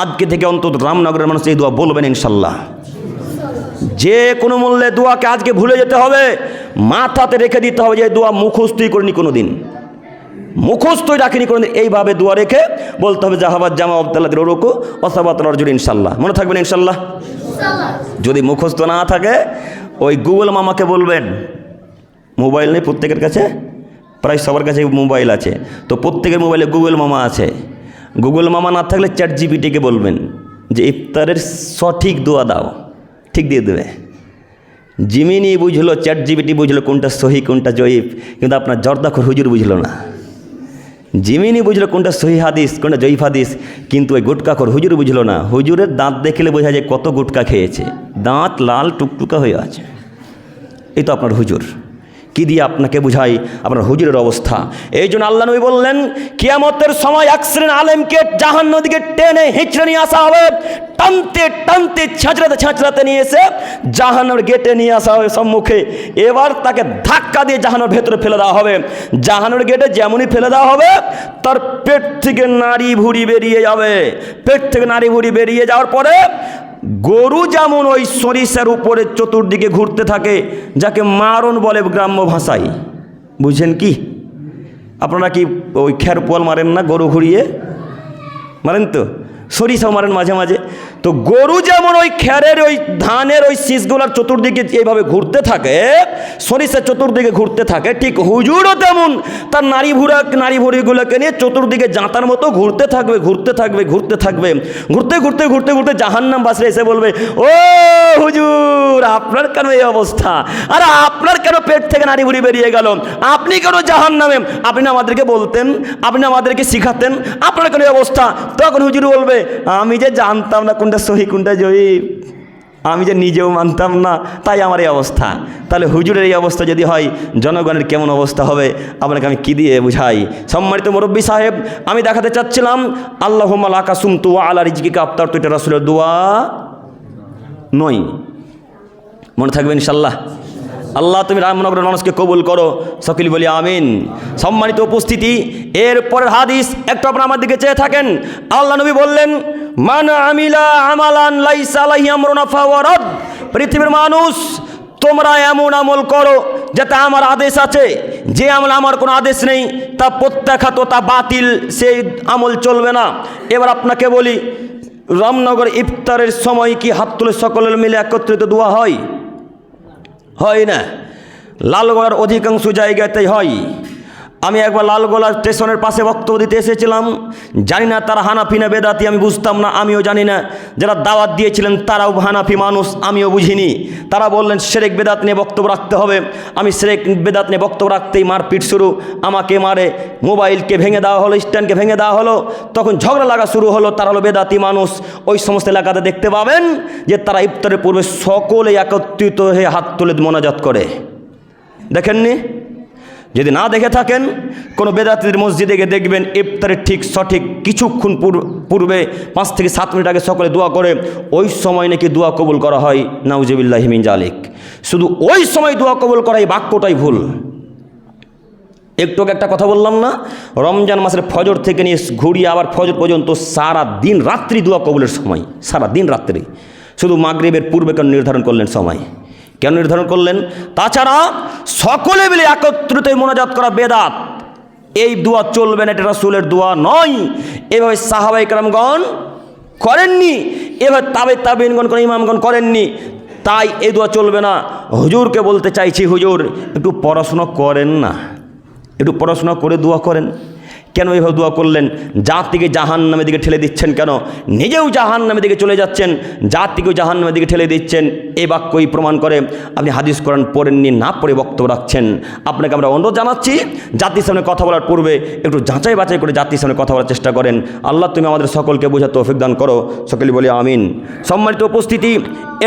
আজকে থেকে অন্তত রামনগরের মানুষ এই দোয়া বলবেন ইনশাল্লাহ। যে কোনো মূল্যে দোয়াকে আজকে ভুলে যেতে হবে, মাথাতে রেখে দিতে হবে যে দোয়া মুখস্থই করিনি কোনো দিন, মুখস্থই রাখিনি কোনো দিন। এইভাবে দোয়া রেখে বলতে হবে, যাহাবাদ দামাউ আবদাল্লাতিল উরুকু ওয়া সাবাতাল আজরু ইনশাল্লাহ। মনে থাকবেন ইনশাল্লাহ। যদি মুখস্থ না থাকে ওই গুগল মামাকে বলবেন, মোবাইল নেই প্রত্যেকের কাছে, প্রায় সবার কাছে মোবাইল আছে, তো প্রত্যেকের মোবাইলে গুগল মামা আছে। গুগল মামা না থাকলে চ্যাট জিপিটিকে বলবেন যে ইফতারের সঠিক দোয়া দাও, ঠিক দিয়ে দেবে। জিমিনি বুঝলো, চ্যাট জিপিটি বুঝলো কোনটা সহি কোনটা জয়ীফ, কিন্তু আপনার জর্দাখোর হুজুর বুঝলো না। জিমিনি বুঝলো কোনটা সহি হাদিস কোনটা জয়ীফ হাদিস, কিন্তু ওই গুটকাখোর হুজুর বুঝলো না। হুজুরের দাঁত দেখলে বোঝা যায় কত গুটকা খেয়েছে, দাঁত লাল টুকটুকা হয়ে আছে। এই তো আপনার হুজুর। কি দিয়ে আপনাকে বুঝাই আপনার হুজুরের অবস্থা? এই জন্য আল্লাহ নবী বললেন, কিয়ামতের সময় এক শ্রেণীর আলেমকে জাহান্নামের দিকে টেনে হিঁচড়ে নিয়ে আসা হবে, টানতে টানতে ছাঁচড়াতে নিয়ে এসে জাহান্নামের গেটে নিয়ে আসা হবে সম্মুখে। এবার তাকে ধাক্কা দিয়ে জাহান্নামের ভেতরে ফেলে দেওয়া হবে। জাহান্নামের গেটে যেমনই ফেলে দেওয়া হবে, তার পেট থেকে নাড়ি ভুঁড়ি বেরিয়ে যাবে। পেট থেকে নাড়ি ভুঁড়ি বেরিয়ে যাওয়ার পরে গরু যেমন ওই সরিষার উপরে চতুর্দিকে ঘুরতে থাকে, যাকে মারণ বলে গ্রাম্য ভাষায়, বুঝছেন কি? আপনারা কি ওই খ্যার পোয়াল মারেন না? গরু ঘুরিয়ে মারেন তো, সরিষাও মারেন মাঝে মাঝে। তো গরু যেমন ওই খ্যারের ওই ধানের ওই শীষগুলার চতুর্দিকে এইভাবে ঘুরতে থাকে, সরিষার চতুর্দিকে ঘুরতে থাকে, ঠিক হুজুরও তেমন তার নারী ভুঁড়িগুলোকে নিয়ে চতুর্দিকে জাঁতার মতো ঘুরতে থাকবে, ঘুরতে থাকবে, ঘুরতে থাকবে। ঘুরতে ঘুরতে ঘুরতে ঘুরতে জাহান্নামবাসীরা এসে বলবে, ও হুজুর আপনার কেন এই অবস্থা? আরে আপনার কেন পেট থেকে নারী ভুঁড়ি বেরিয়ে গেল? আপনি কেন জাহান্নামে? আপনি না আমাদেরকে বলতেন, আপনি আমাদেরকে শিখাতেন, আপনার কেন এই অবস্থা? তখন হুজুর বলবে, আমি যে জানতাম না কোনটা সহি কোনটা জয়ীফ, আমি যে নিজেও মানতাম না, তাই আমার এই অবস্থা। তাহলে হুজুরের এই অবস্থা যদি হয়, জনগণের কেমন অবস্থা হবে আপনাকে আমি কি দিয়ে বুঝাই? সম্মানিত মুরব্বী সাহেব, আমি দেখাতে চাচ্ছিলাম আল্লাহুম্মা লাকা সুমতু ওয়া আলা রিজকিকা আফতারতু, এটা রাসূলের দোয়া নয়। মনে থাকবে ইনশাআল্লাহ। আল্লাহ তুমি রামনগরের মানুষকে কবুল করো, সকলে বলি আমিন। সম্মানিত উপস্থিতি, এরপরের হাদিস একটু আপনারা আমার দিকে চেয়ে থাকেন। আল্লাহ নবী বললেন, মান আমিলা আমালান লাইসা আলাইহি আমরুনা ফাহুয়া রাদ। পৃথিবীর মানুষ, তোমরা এমন আমল করো যাতে আমার আদেশ আছে, যে আমল আমার কোনো আদেশ নেই তা প্রত্যাখ্যাত, তা বাতিল, সেই আমল চলবে না। এবার আপনাকে বলি, রামনগর ইফতারের সময় কি হাত তুলে সকলের মিলে একত্রিত দোয়া হয়? হয় না। লালগোলার অধিকাংশ জায়গাতেই হয়। আমি একবার লালগোলা স্টেশনের পাশে বক্তব্য দিতে এসেছিলাম। জানি না তারা হানাফি না বেদাতি, আমি বুঝতাম না, আমিও জানি না। যারা দাওয়াত দিয়েছিলেন তারাও হানাফি মানুষ, আমিও বুঝিনি। তারা বললেন শিরক বেদাত নিয়ে বক্তব্য রাখতে হবে। আমি শিরক বেদাত নিয়ে বক্তব্য রাখতেই মারপিট শুরু, আমাকে মারে, মোবাইলকে ভেঙে দেওয়া হলো, স্ট্যান্ডকে ভেঙে দেওয়া হলো। তখন ঝগড়া লাগা শুরু হলো। তারা হলো বেদাতি মানুষ। ওই সমস্ত এলাকাতে দেখতে পাবেন যে তারা ইফতারের পূর্বে সকলে একত্রিত হয়ে হাত তুলে মোনাজাত করে। দেখেননি? যদি না দেখে থাকেন, কোনো বেদাতির মসজিদে গিয়ে দেখবেন ইফতারের ঠিক সঠিক কিছুক্ষণ পূর্বে 5 থেকে 7 মিনিট আগে সকলে দোয়া করে। ওই সময় নাকি দোয়া কবুল করা হয়, নাউজুবিল্লাহি মিন জালিক। শুধু ওই সময় দোয়া কবুল করা, এই বাক্যটাই ভুল। একটু একটা কথা বললাম না, রমজান মাসের ফজর থেকে নিয়ে ঘুরিয়ে আবার ফজর পর্যন্ত সারা দিন রাত্রি দোয়া কবুলের সময়, সারা দিন রাত্রি। শুধু মাগরিবের পূর্বে কেন নির্ধারণ করলেন সময়? কেন নির্ধারণ করলেন? তাছাড়া সকলে মিলে একত্রিত মোনাজাত করা বেদাত, এই দোয়া চলবে না, এটা রাসূলের দোয়া নয়। এভাবে সাহাবায়ে কেরামগণ করেননি, এভাবে তাবেঈনগণ করে ইমামগণ করেননি, তাই এই দোয়া চলবে না। হুজুরকে বলতে চাইছি, হুজুর একটু পড়াশোনা করেন না, একটু পড়াশোনা করে দোয়া করেন। কেন এইভাবে দোয়া করলেন? জাতিকে জাহান্নামের দিকে ঠেলে দিচ্ছেন কেন? নিজেও জাহান্নামের দিকে চলে যাচ্ছেন, জাতিকেও জাহান্নামের দিকে ঠেলে দিচ্ছেন। এই বাক্যই প্রমাণ করে আপনি হাদিস কোরআন পড়েননি, না পড়ে বক্তব্য রাখছেন। আপনাকে আমরা অনুরোধ জানাচ্ছি, জাতির সামনে কথা বলার পূর্বে একটু যাচাই বাছাই করে জাতির সামনে কথা বলার চেষ্টা করেন। আল্লাহ তুমি আমাদের সকলকে বোঝার তৌফিক দান করো, সকলে বলি আমিন। সম্মানিত উপস্থিতি,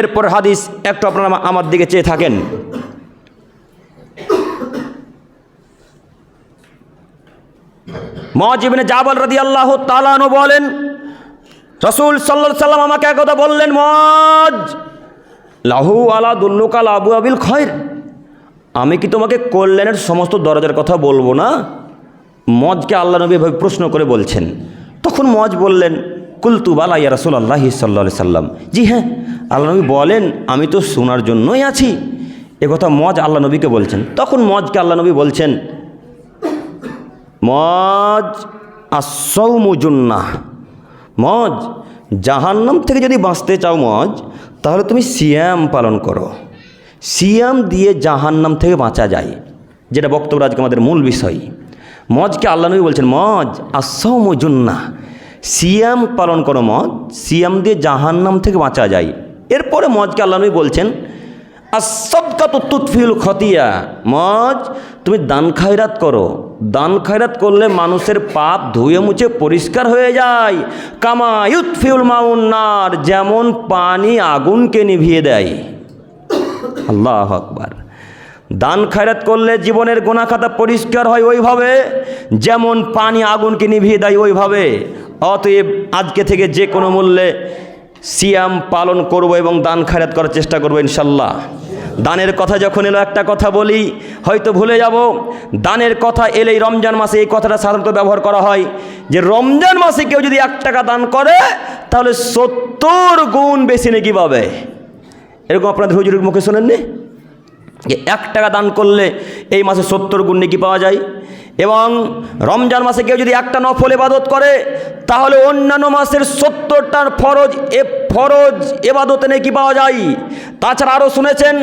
এরপর হাদিস একটু আপনারা আমার দিকে চেয়ে থাকেন। মুআয ইবনে জাবাল রাদিয়াল্লাহু তাআলা আনহু বলেন, রাসূল সাল্লাল্লাহু আলাইহি সাল্লাম আমাকে একথা বললেন, মুআয লাহু আলা দুল্লুকা আলা আবওয়াবিল খায়র, আমি কি তোমাকে কল্যাণের সমস্ত দরজার কথা বলবো না? মুআযকে আল্লাহ নবী এভাবে প্রশ্ন করে বলছেন। তখন মুআয বললেন, কুলতু বালা ইয়া রাসূলুল্লাহি সাল্লাল্লাহু আলাইহি সাল্লাম, জি হ্যাঁ আল্লাহ নবী বলেন, আমি তো শোনার জন্যই আছি। একথা মুআয আল্লাহ নবীকে বলছেন। তখন মুআযকে আল্লাহ নবী বলছেন, মুআয আস-সাওমু জুন্নাহ, মুআয জাহান্নাম থেকে যদি বাঁচতে চাও মুআয, তাহলে তুমি সিয়াম পালন করো। সিয়াম দিয়ে জাহান্নাম থেকে বাঁচা যায়, যেটা বক্তব্য আজকে আমাদের মূল বিষয়। মুআযকে আল্লাহ নবী বলছেন, মুআয আস-সাওমু জুন্নাহ, সিয়াম পালন করো মুআয, সিয়াম দিয়ে জাহান্নাম থেকে বাঁচা যায়। এরপরে মুআযকে আল্লাহ নবী বলছেন, as-sadqatu tudfi'ul খতিয়া, মুআয তুমি দান খায়রাত করো। দান খায়রাত করলে মানুষের পাপ ধুয়ে মুছে পরিষ্কার হয়ে যায়। কামা ইউতফিউল মাউন নার, যেমন পানি আগুনকে নিভিয়ে দেয়। আল্লাহু আকবার। দান খায়রাত করলে জীবনের গুনাহ খাতা পরিষ্কার হয় ওইভাবে, যেমন পানি আগুনকে নিভিয়ে দেয় ওইভাবে। অতএব আজকে থেকে যে কোনো মূল্যে সিয়াম পালন করব এবং দান খায়রাত করার চেষ্টা করব ইনশাল্লাহ। দানের কথা যখন এলো, একটা কথা বলি, হয়তো ভুলে যাব। দানের কথা এলেই রমজান মাসে এই কথাটা সাধারণত ব্যবহার করা হয়, যে রমজান মাসে কেউ যদি 1 টাকা দান করে তাহলে 70 গুণ বেশি নেকি পাবে। এরকম আপনাদের হুজুরের মুখে শোনেননি যে 1 টাকা দান করলে এই মাসে 70 গুণ নেকি পাওয়া যায়? এবং রমজান মাসে কেউ যদি একটা নফল ইবাদত করে তাহলে অন্যান্য মাসের 70টার ফরজ ইবাদতে নেকি পাওয়া যায়। তাছাড়া আরও শুনেছেন,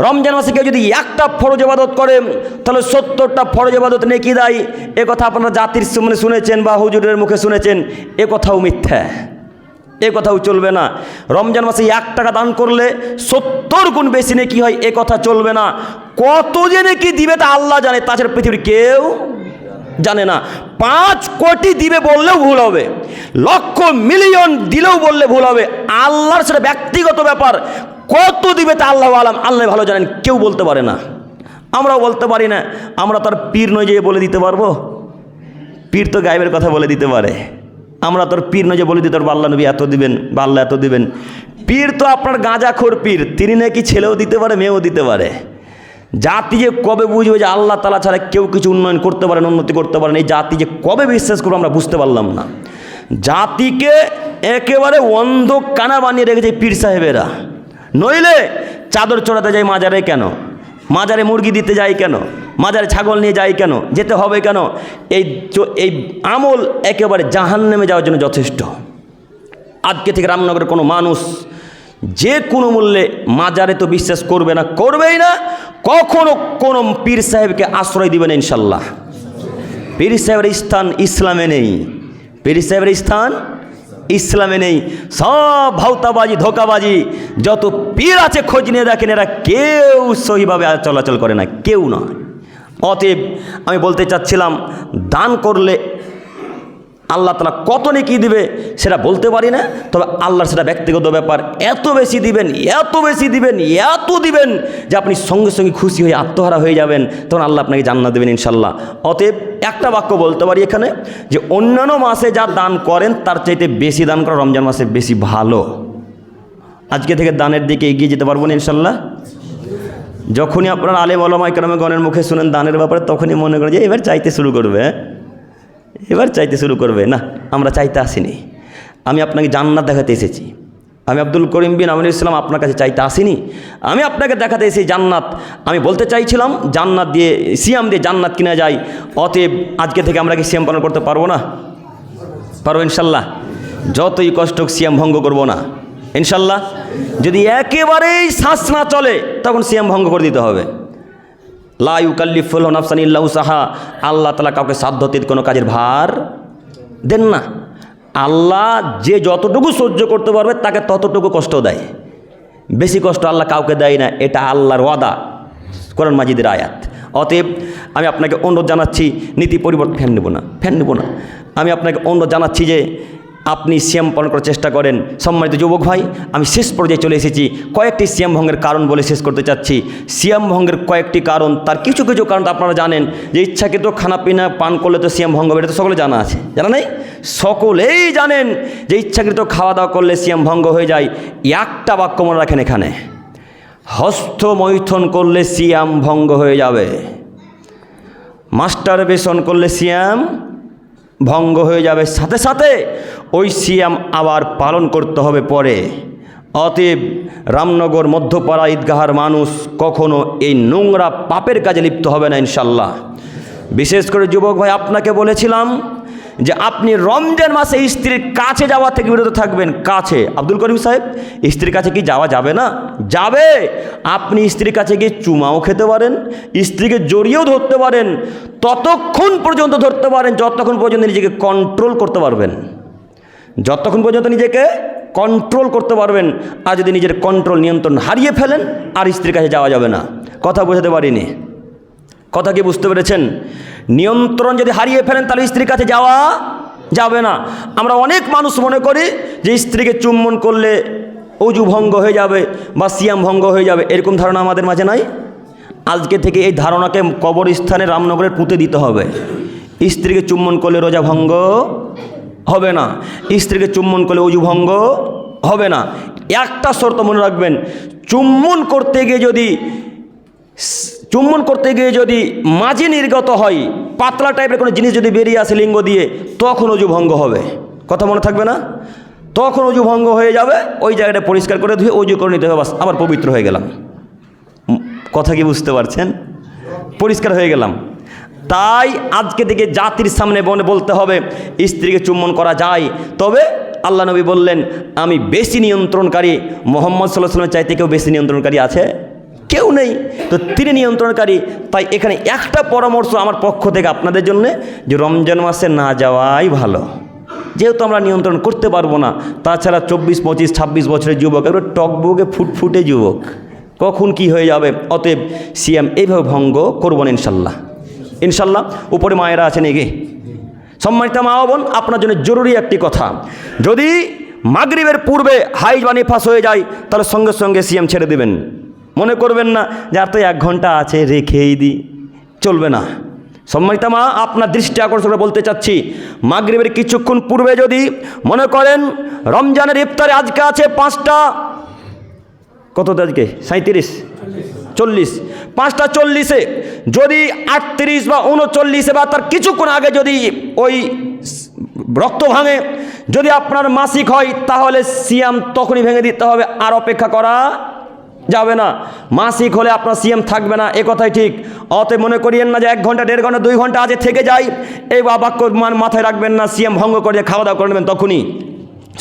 রমজান মাসে কেউ যদি একটা ফরজ ইবাদত করে তাহলে 70টা ফরজ ইবাদত নেকি দেয়। এ কথা আপনারা জাতির সামনে শুনেছেন বা হুজুরের মুখে শুনেছেন, এ কথাও মিথ্যা, এ কথাও চলবে না। রমজান মাসে 1 টাকা দান করলে 70 গুণ বেশি নেকি হয়, এ কথা চলবে না। কত যে নেকি দিবে তা আল্লাহ জানে, তাছাড়া পৃথিবীর কেউ জানে না। 5 কোটি দিবে বললেও ভুল হবে, লক্ষ মিলিয়ন দিলেও বললে ভুল হবে। আল্লাহর সেটা ব্যক্তিগত ব্যাপার। কত দিবে তা আল্লাহ আলাম, আল্লাহ ভালো জানেন, কেউ বলতে পারে না, আমরাও বলতে পারি না। আমরা তার পীর নয় যে বলে দিতে পারবো? পীর তো গায়েবের কথা বলে দিতে পারে, আমরা তোর পীর নয় যে বলে দিতে পারবো আল্লাহ নবী এত দিবেন বা আল্লাহ এত দিবেন। পীর তো আপনার গাঁজাখোর পীর, তিনি নাকি ছেলেও দিতে পারে মেয়েও দিতে পারে। জাতি যে কবে বুঝবে যে আল্লাহ তাআলা ছাড়া কেউ কিছু উন্নয়ন করতে পারেন, উন্নতি করতে পারেন, এই জাতি যে কবে বিশ্বাস করবো আমরা বুঝতে পারলাম না। জাতিকে একেবারে অন্ধ কানা বানিয়ে রেখেছে পীর সাহেবেরা। নইলে চাদর চড়াতে যায় মাজারে কেন, মাজারে মুরগি দিতে যায় কেন, মাজারে ছাগল নিয়ে যায় কেন, যেতে হবে কেন? এই আমল একেবারে জাহান্নামে যাওয়ার জন্য যথেষ্ট। আজকে থেকে রামনগরের কোনো মানুষ যে কোনো মূল্যে মাজারে তো বিশ্বাস করবে না, করবেই না, কখনো কোনো পীর সাহেবকে আশ্রয় দিবে না ইনশাল্লাহ। পীর সাহেবের স্থান ইসলামে নেই, পীর সাহেবের স্থান ইসলামে নেই। সব ভাওতাবাজি ধোকাবাজি যত পীর আছে খোঁজ নিয়ে দেখেন, এরা কেউ সহিভাবে চলাচল করে না, কেউ নয়। অতএব আমি বলতে চাচ্ছিলাম, দান করলে আল্লাহ তাআলা কত নেকি দিবে সেটা বলতে পারি না, তবে আল্লাহর সেটা ব্যক্তিগত ব্যাপার। এত বেশি দিবেন, এত বেশি দিবেন, এত দিবেন যে আপনি সঙ্গে সঙ্গে খুশি হয়ে আত্মহারা হয়ে যাবেন, তখন আল্লাহ আপনাকে জান্নাত দেবেন ইনশাল্লাহ। অতএব একটা বাক্য বলতে পারি এখানে, যে অন্যান্য মাসে যা দান করেন তার চাইতে বেশি দান করা রমজান মাসে বেশি ভালো। আজকে থেকে দানের দিকে এগিয়ে যেতে পারবো না ইনশাল্লাহ। যখনই আপনার আলেম ওলামা ইকরামে গণের মুখে শুনেন দানের ব্যাপারে, তখনই মনে করেন যে এবার চাইতে শুরু করবে, এবার চাইতে শুরু করবে। না, আমরা চাইতে আসিনি, আমি আপনাকে জান্নাত দেখাতে এসেছি। আমি আব্দুল করিম বিন আমিনুল ইসলাম আপনার কাছে চাইতে আসিনি, আমি আপনাকে দেখাতে এসেছি জান্নাত। আমি বলতে চাইছিলাম জান্নাত দিয়ে, সিয়াম দিয়ে জান্নাত কিনা যায়। অতএব আজকে থেকে আমরা কি সিয়াম পালন করতে পারবো না? পারবো ইনশাল্লাহ। যতই কষ্ট হোক সিয়াম ভঙ্গ করবো না ইনশাল্লাহ। যদি একেবারেই শ্বাস না চলে তখন সিয়াম ভঙ্গ করে দিতে হবে। লা ইউকাল্লিফুল্লাহু নাফসান ইল্লা উসাহা, আল্লাহ তাআলা কাউকে সাধ্যতীত কোনো কাজের ভার দেন না। আল্লাহ যে যতটুকু সহ্য করতে পারবে তাকে ততটুকু কষ্ট দেয়, বেশি কষ্ট আল্লাহ কাউকে দেয় না, এটা আল্লাহর ওয়াদা, কোরআন মাজিদের আয়াত। অতএব আমি আপনাকে অনুরোধ জানাচ্ছি, নীতি পরিবর্তন, ফ্যান নেব না, আমি আপনাকে অনুরোধ জানাচ্ছি যে আপনি সিয়াম পালন করার চেষ্টা করেন। সম্মানিত যুবক ভাই, আমি শেষ পর্যায়ে চলে এসেছি, কয়েকটি সিয়াম ভঙ্গের কারণ বলে শেষ করতে চাচ্ছি। সিয়াম ভঙ্গের কয়েকটি কারণ, তার কিছু কিছু কারণ তো আপনারা জানেন, যে ইচ্ছাকৃত খানাপিনা পান করলে তো সিয়াম ভঙ্গ হবে, এটা তো সকলে জানা আছে, জানা নেই? সকলেই জানেন যে ইচ্ছাকৃত খাওয়া দাওয়া করলে সিয়াম ভঙ্গ হয়ে যায়। একটা বাক্য মনে রাখেন এখানে, হস্তমৈথুন করলে সিয়াম ভঙ্গ হয়ে যাবে, মাস্টারবেশন করলে সিয়াম ভঙ্গ হয়ে যাবে, সাথে সাথে ওই সিয়াম আবার পালন করতে হবে পরে। অতএব রামনগর মধ্যপাড়া ঈদগাহার মানুষ কখনো এই নোংরা পাপের কাজে লিপ্ত হবে না ইনশাল্লাহ। বিশেষ করে যুবক ভাই, আপনাকে বলেছিলাম যে আপনি রমজান মাসে স্ত্রীর কাছে যাওয়া থেকে বিরত থাকবেন। কাছে, আব্দুল করিম সাহেব, স্ত্রীর কাছে কি যাওয়া যাবে না? যাবে। আপনি স্ত্রীর কাছে গিয়ে চুমাও খেতে পারেন, স্ত্রীকে জড়িয়েও ধরতে পারেন, ততক্ষণ পর্যন্ত ধরতে পারেন যতক্ষণ পর্যন্ত নিজেকে কন্ট্রোল করতে পারবেন, যতক্ষণ পর্যন্ত নিজেকে কন্ট্রোল করতে পারবেন। আর যদি নিজের কন্ট্রোল নিয়ন্ত্রণ হারিয়ে ফেলেন, আর স্ত্রীর কাছে যাওয়া যাবে না। কথা বোঝাতে পারিনি? কথা কি বুঝতে পেরেছেন? নিয়ন্ত্রণ যদি হারিয়ে ফেলেন তাহলে স্ত্রীর কাছে যাওয়া যাবে না। আমরা অনেক মানুষ মনে করি যে স্ত্রীকে চুম্বন করলে অজু ভঙ্গ হয়ে যাবে বা সিয়াম ভঙ্গ হয়ে যাবে, এরকম ধারণা আমাদের মাঝে নাই। আজকে থেকে এই ধারণাকে কবরস্থানে রামনগরে পুঁতে দিতে হবে। স্ত্রীকে চুম্বন করলে রোজা ভঙ্গ হবে না, স্ত্রীকে চুম্বন করলে অজু ভঙ্গ হবে না। একটা শর্ত মনে রাখবেন, চুম্বন করতে গিয়ে যদি মাঝি নির্গত হয়, পাতলা টাইপের কোনো জিনিস যদি বেরিয়ে আসে লিঙ্গ দিয়ে, তখন অজু ভঙ্গ হবে। কথা মনে থাকবে না? তখন অজু ভঙ্গ হয়ে যাবে, ওই জায়গাটা পরিষ্কার করে ধুয়ে অজু করে নিতে হবে, বাস আবার পবিত্র হয়ে গেলাম। কথা কি বুঝতে পারছেন? পরিষ্কার হয়ে গেলাম। তাই আজকে থেকে জাতির সামনে বলতে হবে স্ত্রীকে চুম্বন করা যায়, তবে আল্লাহ নবী বললেন আমি বেশি নিয়ন্ত্রণকারী। মোহাম্মদ সাল্লাল্লাহু আলাইহি ওয়াসাল্লামের চাইতে কেউ বেশি নিয়ন্ত্রণকারী আছে? কেউ নেই। তো তিনি নিয়ন্ত্রণকারী। তাই এখানে একটা পরামর্শ আমার পক্ষ থেকে আপনাদের জন্য, যে রমজান মাসে না যাওয়াই ভালো, যেহেতু আমরা নিয়ন্ত্রণ করতে পারবো না। তাছাড়া 24, 25, 26 বছরের যুবক, এবার টকবুকে ফুটফুটে যুবক, কখন কি হয়ে যাবে। অতএব সিয়াম এইভাবে ভঙ্গ করব না ইনশাল্লাহ। ইনশাল্লাহ। উপরে মায়েরা আছেন এগিয়ে। সম্মানিত মা বোন, আপনার জন্য জরুরি একটি কথা, যদি মাগরিবের পূর্বে হাইজ বা নিফাস হয়ে যায় তাহলে সঙ্গে সঙ্গে সিয়াম ছেড়ে দেবেন। মনে করবেন না যে আর তো 1 ঘন্টা আছে রেখেই দিই, চলবে না। সম্মানিত মা, আপনার দৃষ্টি আকর্ষণ করে বলতে চাচ্ছি, মাগরিবের কিছুক্ষণ পূর্বে যদি মনে করেন রমজানের ইফতারে আজকে আছে 5টা কত আজকে 37 40 5টা 40-এ যদি 38 বা 39 বা তার কিছুক্ষণ আগে যদি ওই রক্ত ভাঙে, যদি আপনার মাসিক হয় তাহলে সিয়াম তখনই ভেঙে দিতে হবে, আর অপেক্ষা করা যাবে না। মাসিক হলে আপনার সিয়াম থাকবে না, এ কথাই ঠিক। অতএব মনে করিয়েন না যে 1 ঘন্টা 1.5 ঘন্টা 2 ঘন্টা আজে থেকে যায়, এই বাক্য মাথায় রাখবেন না, সিয়াম ভঙ্গ করে খাওয়া দাওয়া করে নেবেন তখনই।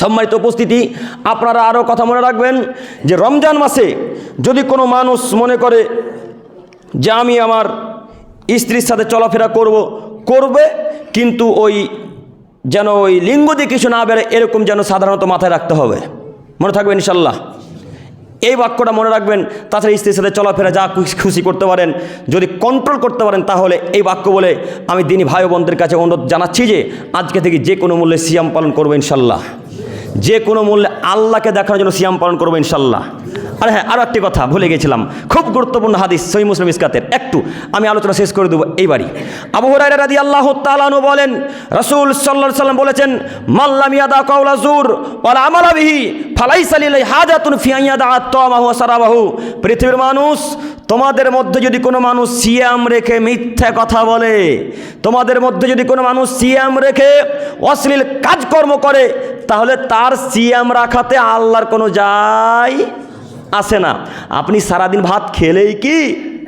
সম্মানিত উপস্থিতি, আপনারা আরও কথা মনে রাখবেন যে রমজান মাসে যদি কোনো মানুষ মনে করে যে আমি আমার স্ত্রীর সাথে চলাফেরা করবে কিন্তু ওই যেন ওই লিঙ্গ দিয়ে কিছু না বেড়ে, এরকম যেন সাধারণত মাথায় রাখতে হবে। মনে থাকবে ইনশাল্লাহ, এই বাক্যটা মনে রাখবেন। তাছাড়া স্ত্রীর সাথে চলাফেরা যা খুশি করতে পারেন, যদি কন্ট্রোল করতে পারেন তাহলে এই বাক্য বলে আমি দিনী ভাই বোনদের কাছে অনুরোধ জানাচ্ছি যে আজকে থেকে যে কোনো মূল্যে সিয়াম পালন করবো ইনশাল্লাহ, যে কোনো মূল্যে আল্লাহকে দেখানোর জন্য সিয়াম পালন করবো ইনশাল্লাহ। আর হ্যাঁ, আরও একটি কথা ভুলে গেছিলাম, খুব গুরুত্বপূর্ণ হাদিস সহিহ মুসলিম ইসকাতের, একটু আমি আলোচনা শেষ করে দেবো এইবারই। আবু হুরায়রা রাদিয়াল্লাহু তাআলা আনহু বলেন, রাসূল সাল্লাল্লাহু আলাইহি সাল্লাম বলেছেন, মান লাম ইয়াদা কাওলা যুর ওয়াল আমালা বিহি ফালাইসা লিল্লাহি হাজাতুন ফি আন ইয়াদা তা'মাহু ওয়া সারাবাহু। পৃথিবীর মানুষ, তোমাদের মধ্যে যদি কোনো মানুষ সিয়াম রেখে মিথ্যা কথা বলে, তোমাদের মধ্যে যদি কোনো মানুষ সিয়াম রেখে অশ্লীল কাজকর্ম করে, তাহলে তার সিয়াম রাখাতে আল্লাহর কোনো যায় আসে না। আপনি সারাদিন ভাত খেলেই কি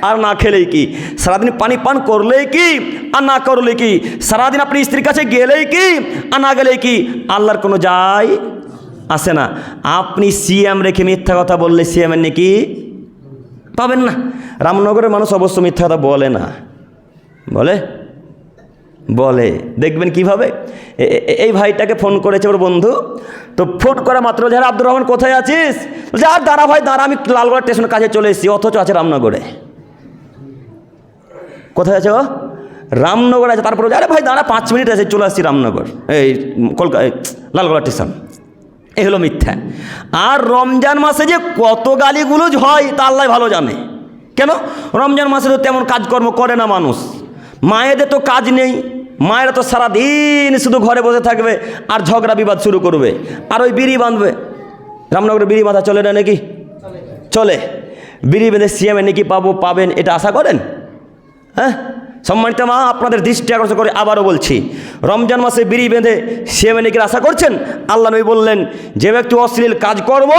আর না খেলেই কি, সারাদিন পানি পান করলেই কি আর না করলে কি, সারাদিন আপনি স্ত্রীর কাছে গেলেই কি আর না গেলেই কি, আল্লাহর কোনো যায় আসে না। আপনি সিয়াম রেখে মিথ্যা কথা বললে সিয়ামের নাকি পাবেন না। রামনগরের মানুষ অবশ্য মিথ্যা কথা বলে না, বলে দেখবেন কিভাবে। এই ভাইটাকে ফোন করেছে ওর বন্ধু, তো ফোন করা মাত্র যারা আব্দুর রহমান কোথায় আছিস, যা দাঁড়া ভাই দাঁড়া, আমি লালগড় স্টেশনের কাছে চলে এসেছি, অথচ আছে রামনগরে। কোথায় আছে ও? রামনগর আছে। তারপরে আরে ভাই দাঁড়া 5 মিনিট আছে, চলে আসছি রামনগর, এই কলকাতা লালগড় স্টেশন। এই হলো মিথ্যা। আর রমজান মাসে যে কত গালিগুলোজ হয় তা আল্লাহ ভালো জানে। কেন? রমজান মাসে তো তেমন কাজকর্ম করে না মানুষ, মায়েদের তো কাজ নেই, মায়েরা তো সারাদিন শুধু ঘরে বসে থাকবে আর ঝগড়া বিবাদ শুরু করবে আর ওই বিড়ি বাঁধবে। রামনগরে বিড়ি বাঁধা চলে না নাকি? চলে। বিড়ি বেঁধে সিয়ামে নাকি পাবেন এটা আশা করেন? হ্যাঁ, সম্মানিত মা, আপনাদের দৃষ্টি আকর্ষণ করে আবারও বলছি, রমজান মাসে বিড়ি বেঁধে সিয়ামে নাকি আশা করছেন? আল্লাহ নবী বললেন, যে ব্যক্তি অশ্লীল কাজ করব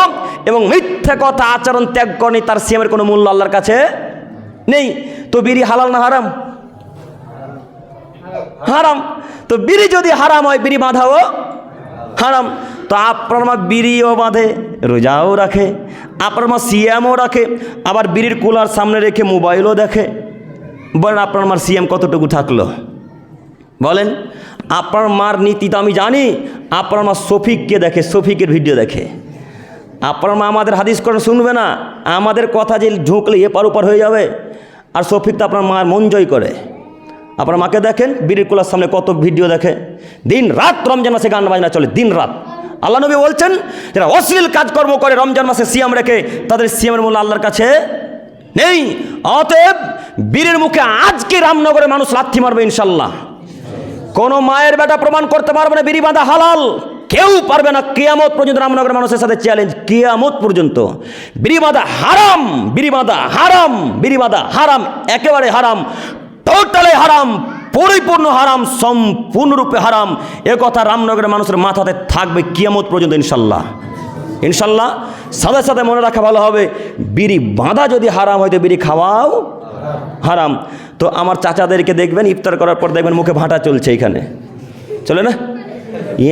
এবং মিথ্যা কথা আচরণ ত্যাগ করেনি, তার সিয়ামের কোনো মূল্য আল্লাহর কাছে নেই। তো বিড়ি হালাল না হারাম? হারাম। তো বিড়ি যদি হারাম হয়, বিড়ি বাঁধাও হারাম। তো আপনার মা বিড়িও বাঁধে, রোজাও রাখে, আপনার মা সিয়ামও রাখে, আবার বিড়ির কুলার সামনে রেখে মোবাইলও দেখে। বলেন আপনার মার সিয়াম কতটুকু থাকলো? বলেন। আপনার মার নীতি তো আমি জানি। আপনার মা শফিককে দেখে, শফিকের ভিডিও দেখে। আপনার মা আমাদের হাদিস করে শুনবে না, আমাদের কথা যে ঢুকলে এপার ওপার হয়ে যাবে। আর শফিক তো আপনার মার মন জয় করে। আপনার মাকে দেখেন, বিড়ির কুলার সামনে কত ভিডিও দেখে, দিন রাত রমজান মাসে গান বাজনা চলে, দিন রাত। আল্লাহ নবী বলছেন, যারা অশ্লীল কাজকর্ম করে রমজান মাসে সিয়াম রেখে, তাদের সিয়ামের মূল্য আল্লাহর কাছে নেই। অতএব বীরের মুখে আজকে রামনগরে মানুষ লাথি মারবে ইনশাল্লাহ। কোন মায়ের বেটা প্রমাণ করতে পারবে না বিড়ি বাঁধা হালাল, কেউ পারবে না। কিয়ামত পর্যন্ত রামনগরের মানুষের সাথে চ্যালেঞ্জ, কিয়ামত পর্যন্ত। বিড়ি বাঁধা হারাম, বিড়ি বাঁধা হারাম, বিড়ি বাঁধা হারাম, একেবারে হারাম, টোটালি হারাম, পরিপূর্ণ হারাম, সম্পূর্ণরূপে হারাম। এ কথা রামনগরের মানুষের মাথাতে থাকবে কিয়ামত পর্যন্ত ইনশাল্লাহ। ইনশাল্লাহ। সাথে সাথে মনে রাখা ভালো হবে, বিড়ি বাঁধা যদি হারাম হয় তো বিড়ি খাওয়াও হারাম। তো আমার চাচাদেরকে দেখবেন ইফতার করার পর দেখবেন মুখে ভাঁটা চলছে, এখানে চলে না?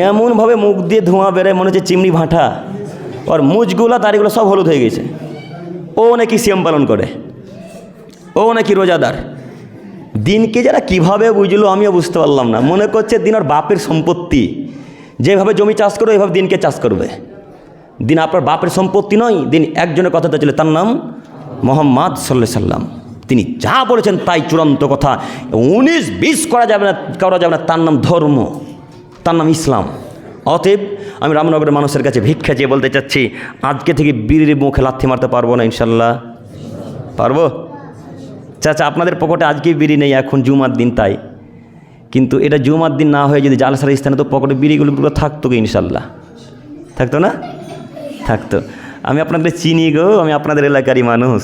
এমনভাবে মুখ দিয়ে ধোঁয়া বেরোয় মনে হচ্ছে চিমনি ভাঁটা, আর মুজগুলা দাড়িগুলো সব হলুদ হয়ে গেছে। ও নাকি সিয়াম পালন করে, ও নাকি রোজাদার। দিনকে যারা কিভাবে বুঝলো আমিও বুঝতে পারলাম না। মনে করছে দিন ওর বাপের সম্পত্তি, যেভাবে জমি চাষ করবে এইভাবে দিনকে চাষ করবে। দিন আপনার বাপের সম্পত্তি নয়, দিন একজনের কথাতে চলে, তার নাম মোহাম্মদ সাল্লাল্লাহু আলাইহি সাল্লাম। তিনি যা বলেছেন তাই চূড়ান্ত কথা, 19-20 করা যাবে না, তার নাম ধর্ম, তার নাম ইসলাম। অতএব আমি রামনগরের মানুষের কাছে ভিক্ষা চেয়ে বলতে চাচ্ছি, আজকে থেকে বিড়ির মুখে লাথি মারতে পারবো না ইনশাল্লাহ? পারবো? চাচা আপনাদের পকেটে আজকেই বিড়ি নেই, এখন জুমার দিন তাই, কিন্তু এটা জুমার দিন না হয়ে যদি জালসার স্থানে তো পকেটে বিড়িগুলো থাকতো কি ইনশাল্লাহ? থাকতো না? থাকতো। আমি আপনাদের চিনি গো, আমি আপনাদের এলাকারই মানুষ,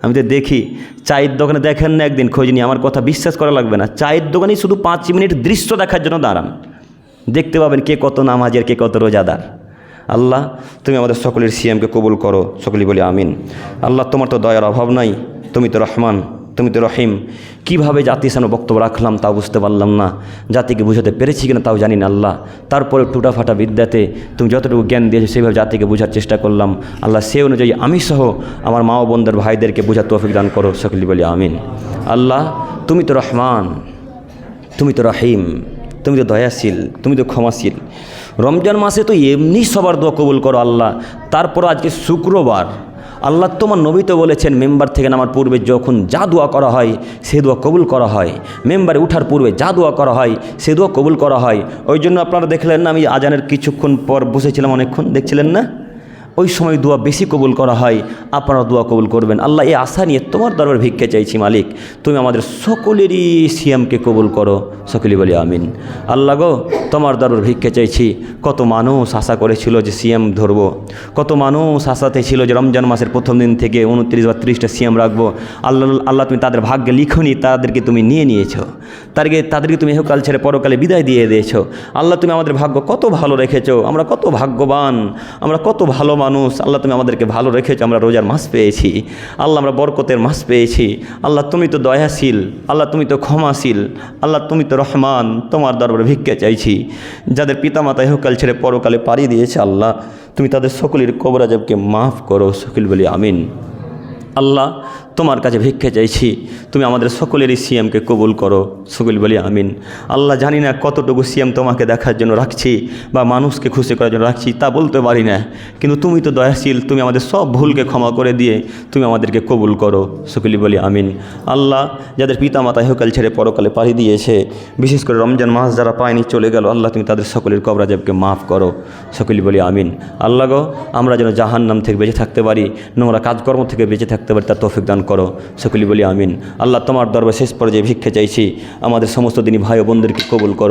আমি তো দেখি। চায়ের দোকানে দেখেন না একদিন, খোঁজ নিয়ে, আমার কথা বিশ্বাস করা লাগবে না, চায়ের দোকানেই শুধু 5 মিনিট দৃশ্য দেখার জন্য দাঁড়ান, দেখতে পাবেন কে কত নামাজের, কে কত রোজাদার। আল্লাহ তুমি আমাদের সকলের সিএমকে কবুল করো, সকলেই বলি আমিন। আল্লাহ তোমার তো দয়ার অভাব নাই, তুমি তো রহমান, তুমি তো রহিম। কীভাবে জাতির সামনে বক্তব্য রাখলাম তাও বুঝতে পারলাম না, জাতিকে বুঝাতে পেরেছি কিনা তাও জানি না আল্লাহ। তারপরে টুটাফাটা বিদ্যাতে তুমি যতটুকু জ্ঞান দিয়েছো সেইভাবে জাতিকে বোঝার চেষ্টা করলাম আল্লাহ। সে অনুযায়ী আমি সহ আমার মা ও বোনদের ভাইদেরকে বোঝার তৌফিক দান করো, সকলেই বলি আমিন। আল্লাহ তুমি তো রহমান, তুমি তো রহিম, তুমি তো দয়াশীল, তুমি তো ক্ষমাশীল। রমজান মাসে তো এমনি সবার দোয়া কবুল করো আল্লাহ। তারপর আজকে শুক্রবার, আল্লাহ তোমার নবী তো বলেছেন মেম্বার থেকে নামার পূর্বে যখন যা দোয়া করা হয় সে দোয়া কবুল করা হয়, মেম্বারে উঠার পূর্বে যা দোয়া করা হয় সে দোয়া কবুল করা হয়। ওই জন্য আপনারা দেখলেন না, আমি আজানের কিছুক্ষণ পর বসেছিলাম, অনেকক্ষণ দেখছিলেন না, ওই সময় দোয়া বেশি কবুল করা হয়। আপনারা দোয়া কবুল করবেন আল্লাহ, এই আশা নিয়ে তোমার দরবার ভিক্ষা চাইছি মালিক, তুমি আমাদের সকলেরই সিয়ামকে কবুল করো, সকলেই বলি আমিন। আল্লাহ গো তোমার দরবার ভিক্ষা চাইছি। কত মানুষ আশা করেছিল যে সিয়াম ধরবো, কত মানুষ আশাতে ছিল যে রমজান মাসের প্রথম দিন থেকে 29 বা 30টা সিয়াম রাখবো। আল্লাহ তুমি তাদের ভাগ্যে লিখনি, তাদেরকে তুমি নিয়েছো, তাদেরকে তুমি ইহকাল ছেড়ে পরকালে বিদায় দিয়ে দিয়েছো। আল্লাহ তুমি আমাদের ভাগ্য কত ভালো রেখেছো, আমরা কত ভাগ্যবান, আমরা কত ভালো মানুষ। আল্লাহ তুমি আমাদেরকে ভালো রেখেছো, আমরা রোজার মাস পেয়েছি আল্লাহ, আমরা বরকতের মাস পেয়েছি আল্লাহ। তুমি তো দয়াশীল আল্লাহ, তুমি তো ক্ষমাশীল আল্লাহ, তুমি তো রহমান। তোমার দরবারে ভিক্ষা চাইছি যাদের পিতামাতা ইহকাল ছেড়ে পরকালে পাড়ি দিয়েছে আল্লাহ, তুমি তাদের সকলের কবর আযাবকে মাফ করো, সকল বলি আমিন। আল্লাহ তোমার কাছে ভিক্ষা চাইছি, তুমি আমাদের সকলেরই সিয়ামকে কবুল করো, সকল বলি আমিন। আল্লাহ জানি না কতটুকু সিয়াম তোমাকে দেখার জন্য রাখছি বা মানুষকে খুশি করার জন্য রাখছি তা বলতে পারি না, কিন্তু তুমি তো দয়াশীল, তুমি আমাদের সব ভুলকে ক্ষমা করে দিয়ে তুমি আমাদেরকে কবুল করো, সকলি বলি আমিন। আল্লাহ যাদের পিতামাতা ইহকাল ছেড়ে পরকালে পাড়ি দিয়েছে, বিশেষ করে রমজান মাস যারা পায়নি চলে গেল, আল্লাহ তুমি তাদের সকলের কবর আযাবকে মাফ করো, সকলি বলি আমিন। আল্লাহ গো আমরা যেন জাহান্নাম থেকে বেঁচে থাকতে পারি, নোংরা কাজকর্ম থেকে বেঁচে থাকতে পারি, তার তৌফিক দান করো, সকলি বলি আমিন। আল্লাহ তোমার দরবার শেষ পর্যায়ে ভিক্ষা চাইছি, আমাদের সমস্ত দিনই ভাই ও বোনদেরকে কবুল করো।